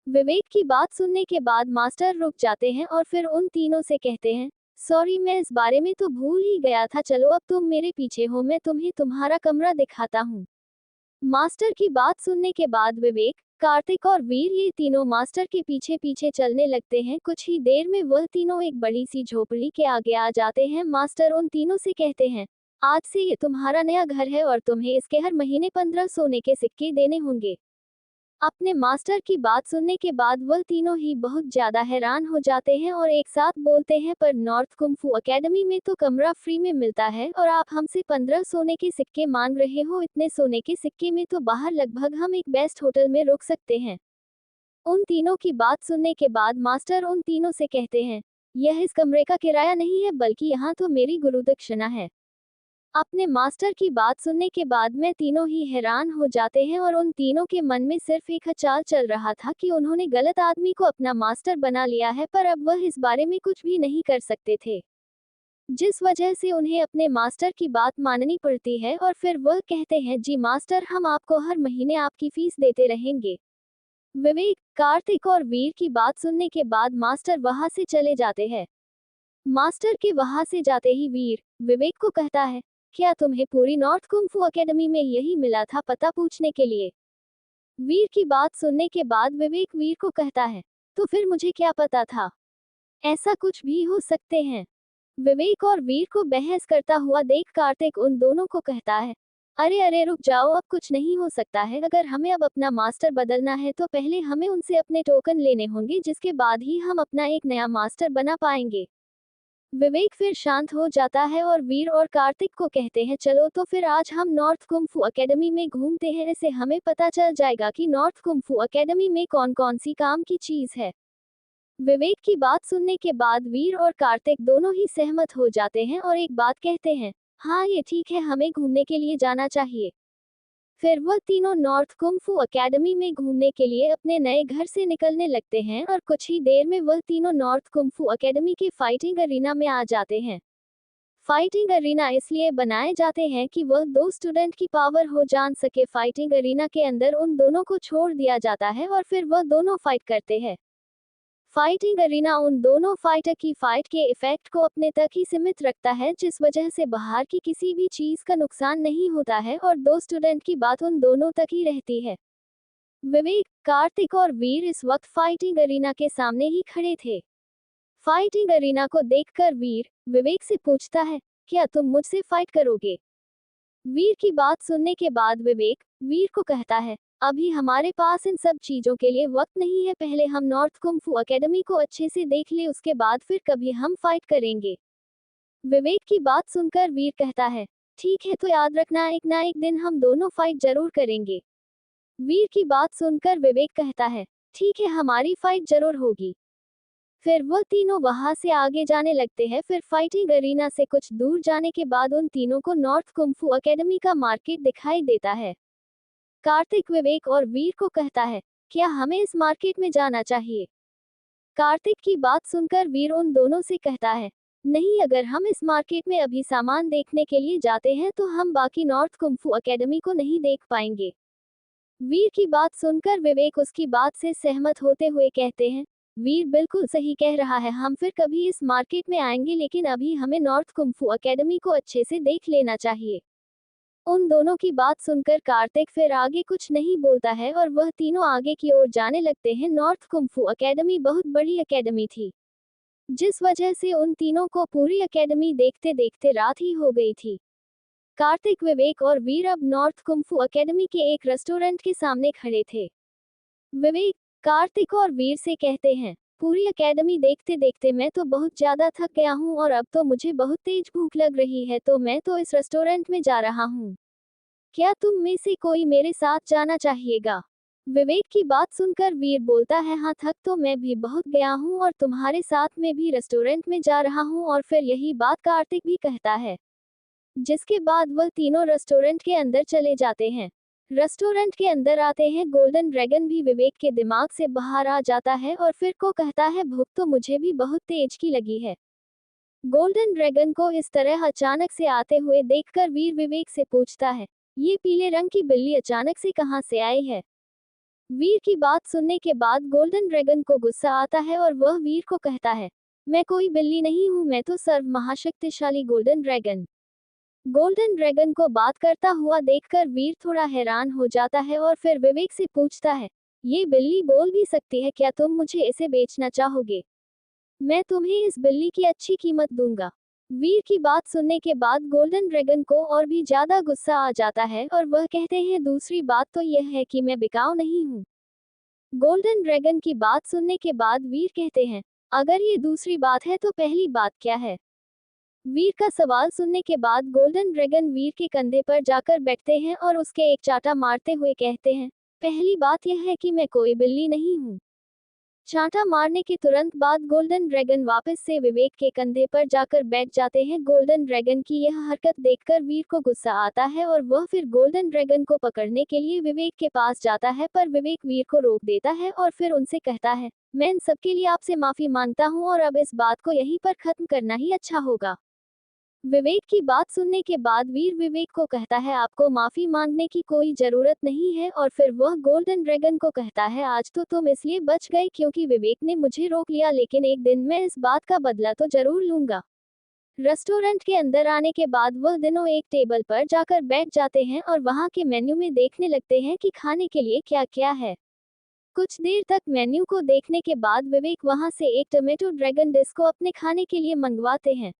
विवेक की बात सुनने के बाद मास्टर रुक जाते हैं और फिर उन तीनों से कहते हैं, सॉरी मैं इस बारे में तो भूल ही गया था, चलो अब तुम मेरे पीछे हो, मैं तुम्हें तुम्हारा कमरा दिखाता हूँ। मास्टर की बात सुनने के बाद विवेक, कार्तिक और वीर ये तीनों मास्टर के पीछे पीछे चलने लगते हैं। कुछ ही देर में वह तीनों एक बड़ी सी झोपड़ी के आगे आ जाते हैं। मास्टर उन तीनों से कहते हैं, आज से ये तुम्हारा नया घर है और तुम्हें इसके हर महीने 15 सोने के सिक्के देने होंगे। अपने मास्टर की बात सुनने के बाद वह तीनों ही बहुत ज्यादा हैरान हो जाते हैं और एक साथ बोलते हैं, पर नॉर्थ कुंफू अकेडमी में तो कमरा फ्री में मिलता है और आप हमसे 15 सोने के सिक्के मांग रहे हो। इतने सोने के सिक्के में तो बाहर लगभग हम एक बेस्ट होटल में रुक सकते हैं। उन तीनों की बात सुनने के बाद मास्टर उन तीनों से कहते हैं, यह इस कमरे का किराया नहीं है, बल्कि यहाँ तो मेरी गुरुदक्षिणा है। अपने मास्टर की बात सुनने के बाद में तीनों ही हैरान हो जाते हैं और उन तीनों के मन में सिर्फ एक ख्याल चल रहा था कि उन्होंने गलत आदमी को अपना मास्टर बना लिया है, पर अब वह इस बारे में कुछ भी नहीं कर सकते थे, जिस वजह से उन्हें अपने मास्टर की बात माननी पड़ती है। और फिर वह कहते हैं, जी मास्टर, हम आपको हर महीने आपकी फीस देते रहेंगे। विवेक, कार्तिक और वीर की बात सुनने के बाद मास्टर वहां से चले जाते हैं। मास्टर के वहां से जाते ही वीर विवेक को कहता है, क्या तुम्हें पूरी नॉर्थ कुंफू अकेडमी में यही मिला था पता पूछने के लिए। वीर की बात सुनने के बाद विवेक वीर को कहता है, तो फिर मुझे क्या पता था, ऐसा कुछ भी हो सकते हैं। विवेक और वीर को बहस करता हुआ देख कार्तिक उन दोनों को कहता है, अरे अरे रुक जाओ, अब कुछ नहीं हो सकता है। अगर हमें अब अपना मास्टर बदलना है तो पहले हमें उनसे अपने टोकन लेने होंगे, जिसके बाद ही हम अपना एक नया मास्टर बना पाएंगे। विवेक फिर शांत हो जाता है और वीर और कार्तिक को कहते हैं, चलो तो फिर आज हम नॉर्थ कुंफू अकेडमी में घूमते हैं, इससे हमें पता चल जाएगा कि नॉर्थ कुंफू अकेडमी में कौन कौन सी काम की चीज है। विवेक की बात सुनने के बाद वीर और कार्तिक दोनों ही सहमत हो जाते हैं और एक बात कहते हैं, हाँ ये ठीक है, हमें घूमने के लिए जाना चाहिए। फिर वह तीनों नॉर्थ कुंफू अकेडमी में घूमने के लिए अपने नए घर से निकलने लगते हैं और कुछ ही देर में वह तीनों नॉर्थ कुंफू अकेडमी के फाइटिंग अरीना में आ जाते हैं। फाइटिंग अरीना इसलिए बनाए जाते हैं कि वह दो स्टूडेंट की पावर हो जान सके। फाइटिंग अरीना के अंदर उन दोनों को छोड़ दिया जाता है और फिर वह दोनों फाइट करते हैं। फाइटिंग अरीना उन दोनों फाइटर की फाइट के इफेक्ट को अपने तक ही सीमित रखता है, जिस वजह से बाहर की किसी भी चीज का नुकसान नहीं होता है और दो स्टूडेंट की बात उन दोनों तक ही रहती है। विवेक, कार्तिक और वीर इस वक्त फाइटिंग अरीना के सामने ही खड़े थे। फाइटिंग अरीना को देखकर वीर विवेक से पूछता है, क्या तुम मुझसे फाइट करोगे। वीर की बात सुनने के बाद विवेक वीर को कहता है, अभी हमारे पास इन सब चीजों के लिए वक्त नहीं है, पहले हम नॉर्थ कुंफू एकेडमी को अच्छे से देख ले, उसके बाद फिर कभी हम फाइट करेंगे। विवेक की बात सुनकर वीर कहता है, ठीक है, तो याद रखना एक ना एक दिन हम दोनों फाइट जरूर करेंगे। वीर की बात सुनकर विवेक कहता है, ठीक है, हमारी फाइट जरूर होगी। फिर वह तीनों वहां से आगे जाने लगते हैं। फिर फाइटिंग अरीना से कुछ दूर जाने के बाद उन तीनों को नॉर्थ कुंफू एकेडमी का मार्केट दिखाई देता है। कार्तिक विवेक और वीर को कहता है, क्या हमें इस मार्केट में जाना चाहिए? कार्तिक की बात सुनकर वीर उन दोनों से कहता है, नहीं, अगर हम इस मार्केट में अभी सामान देखने के लिए जाते हैं तो हम बाकी नॉर्थ कुंफू एकेडमी को नहीं देख पाएंगे। वीर की बात सुनकर विवेक उसकी बात से सहमत होते हुए कहते हैं, वीर बिल्कुल सही कह रहा है, हम फिर कभी इस मार्केट में आएंगे, लेकिन अभी हमें नॉर्थ कुंफू एकेडमी को अच्छे से देख लेना चाहिए। उन दोनों की बात सुनकर कार्तिक फिर आगे कुछ नहीं बोलता है और वह तीनों आगे की ओर जाने लगते हैं। नॉर्थ कुंफू एकेडमी बहुत बड़ी एकेडमी थी, जिस वजह से उन तीनों को पूरी एकेडमी देखते देखते रात ही हो गई थी। कार्तिक, विवेक और वीर अब नॉर्थ कुंफू एकेडमी के एक रेस्टोरेंट के सामने खड़े थे। विवेक कार्तिक और वीर से कहते हैं, पूरी एकेडमी देखते देखते मैं तो बहुत ज्यादा थक गया हूँ और अब तो मुझे बहुत तेज भूख लग रही है, तो मैं तो इस रेस्टोरेंट में जा रहा हूँ। क्या तुम में से कोई मेरे साथ जाना चाहिएगा? विवेक की बात सुनकर वीर बोलता है, हाँ, थक तो मैं भी बहुत गया हूँ और तुम्हारे साथ मैं भी रेस्टोरेंट में जा रहा हूँ। और फिर यही बात कार्तिक भी कहता है, जिसके बाद वह तीनों रेस्टोरेंट के अंदर चले जाते हैं। रेस्टोरेंट के अंदर आते हैं गोल्डन ड्रैगन भी विवेक के दिमाग से बाहर आ जाता है और फिर को कहता है, भूख तो मुझे भी बहुत तेज की लगी है। गोल्डन ड्रैगन को इस तरह अचानक से आते हुए देखकर वीर विवेक से पूछता है, ये पीले रंग की बिल्ली अचानक से कहाँ से आई है? वीर की बात सुनने के बाद गोल्डन ड्रैगन को गुस्सा आता है और वह वीर को कहता है, मैं कोई बिल्ली नहीं हूँ, मैं तो सर्व महाशक्तिशाली गोल्डन ड्रैगन। गोल्डन ड्रैगन को बात करता हुआ देखकर वीर थोड़ा हैरान हो जाता है और फिर विवेक से पूछता है, ये बिल्ली बोल भी सकती है क्या? तुम मुझे इसे बेचना चाहोगे? मैं तुम्हें इस बिल्ली की अच्छी कीमत दूंगा। वीर की बात सुनने के बाद गोल्डन ड्रैगन को और भी ज्यादा गुस्सा आ जाता है और वह कहते हैं, दूसरी बात तो यह है कि मैं बिकाऊ नहीं हूँ। गोल्डन ड्रैगन की बात सुनने के बाद वीर कहते हैं, अगर ये दूसरी बात है तो पहली बात क्या है? वीर का सवाल सुनने के बाद गोल्डन ड्रैगन वीर के कंधे पर जाकर बैठते हैं और उसके एक चांटा मारते हुए कहते हैं, पहली बात यह है कि मैं कोई बिल्ली नहीं हूँ। चांटा मारने के तुरंत बाद गोल्डन ड्रैगन वापस से विवेक के कंधे पर जाकर बैठ जाते हैं। गोल्डन ड्रैगन की यह हरकत देखकर वीर को गुस्सा आता है और वह फिर गोल्डन ड्रैगन को पकड़ने के लिए विवेक के पास जाता है, पर विवेक वीर को रोक देता है और फिर उनसे कहता है, मैं इन सबके लिए आपसे माफी मांगता हूँ और अब इस बात को यहीं पर खत्म करना ही अच्छा होगा। विवेक की बात सुनने के बाद वीर विवेक को कहता है, आपको माफी मांगने की कोई जरूरत नहीं है। और फिर वह गोल्डन ड्रैगन को कहता है, आज तो तुम इसलिए बच गए क्योंकि विवेक ने मुझे रोक लिया, लेकिन एक दिन मैं इस बात का बदला तो जरूर लूंगा। रेस्टोरेंट के अंदर आने के बाद वह दोनों एक टेबल पर जाकर बैठ जाते हैं और वहां के मेन्यू में देखने लगते हैं कि खाने के लिए क्या क्या है। कुछ देर तक मेन्यू को देखने के बाद विवेक वहां से एक टोमेटो ड्रैगन डिश को अपने खाने के लिए मंगवाते हैं।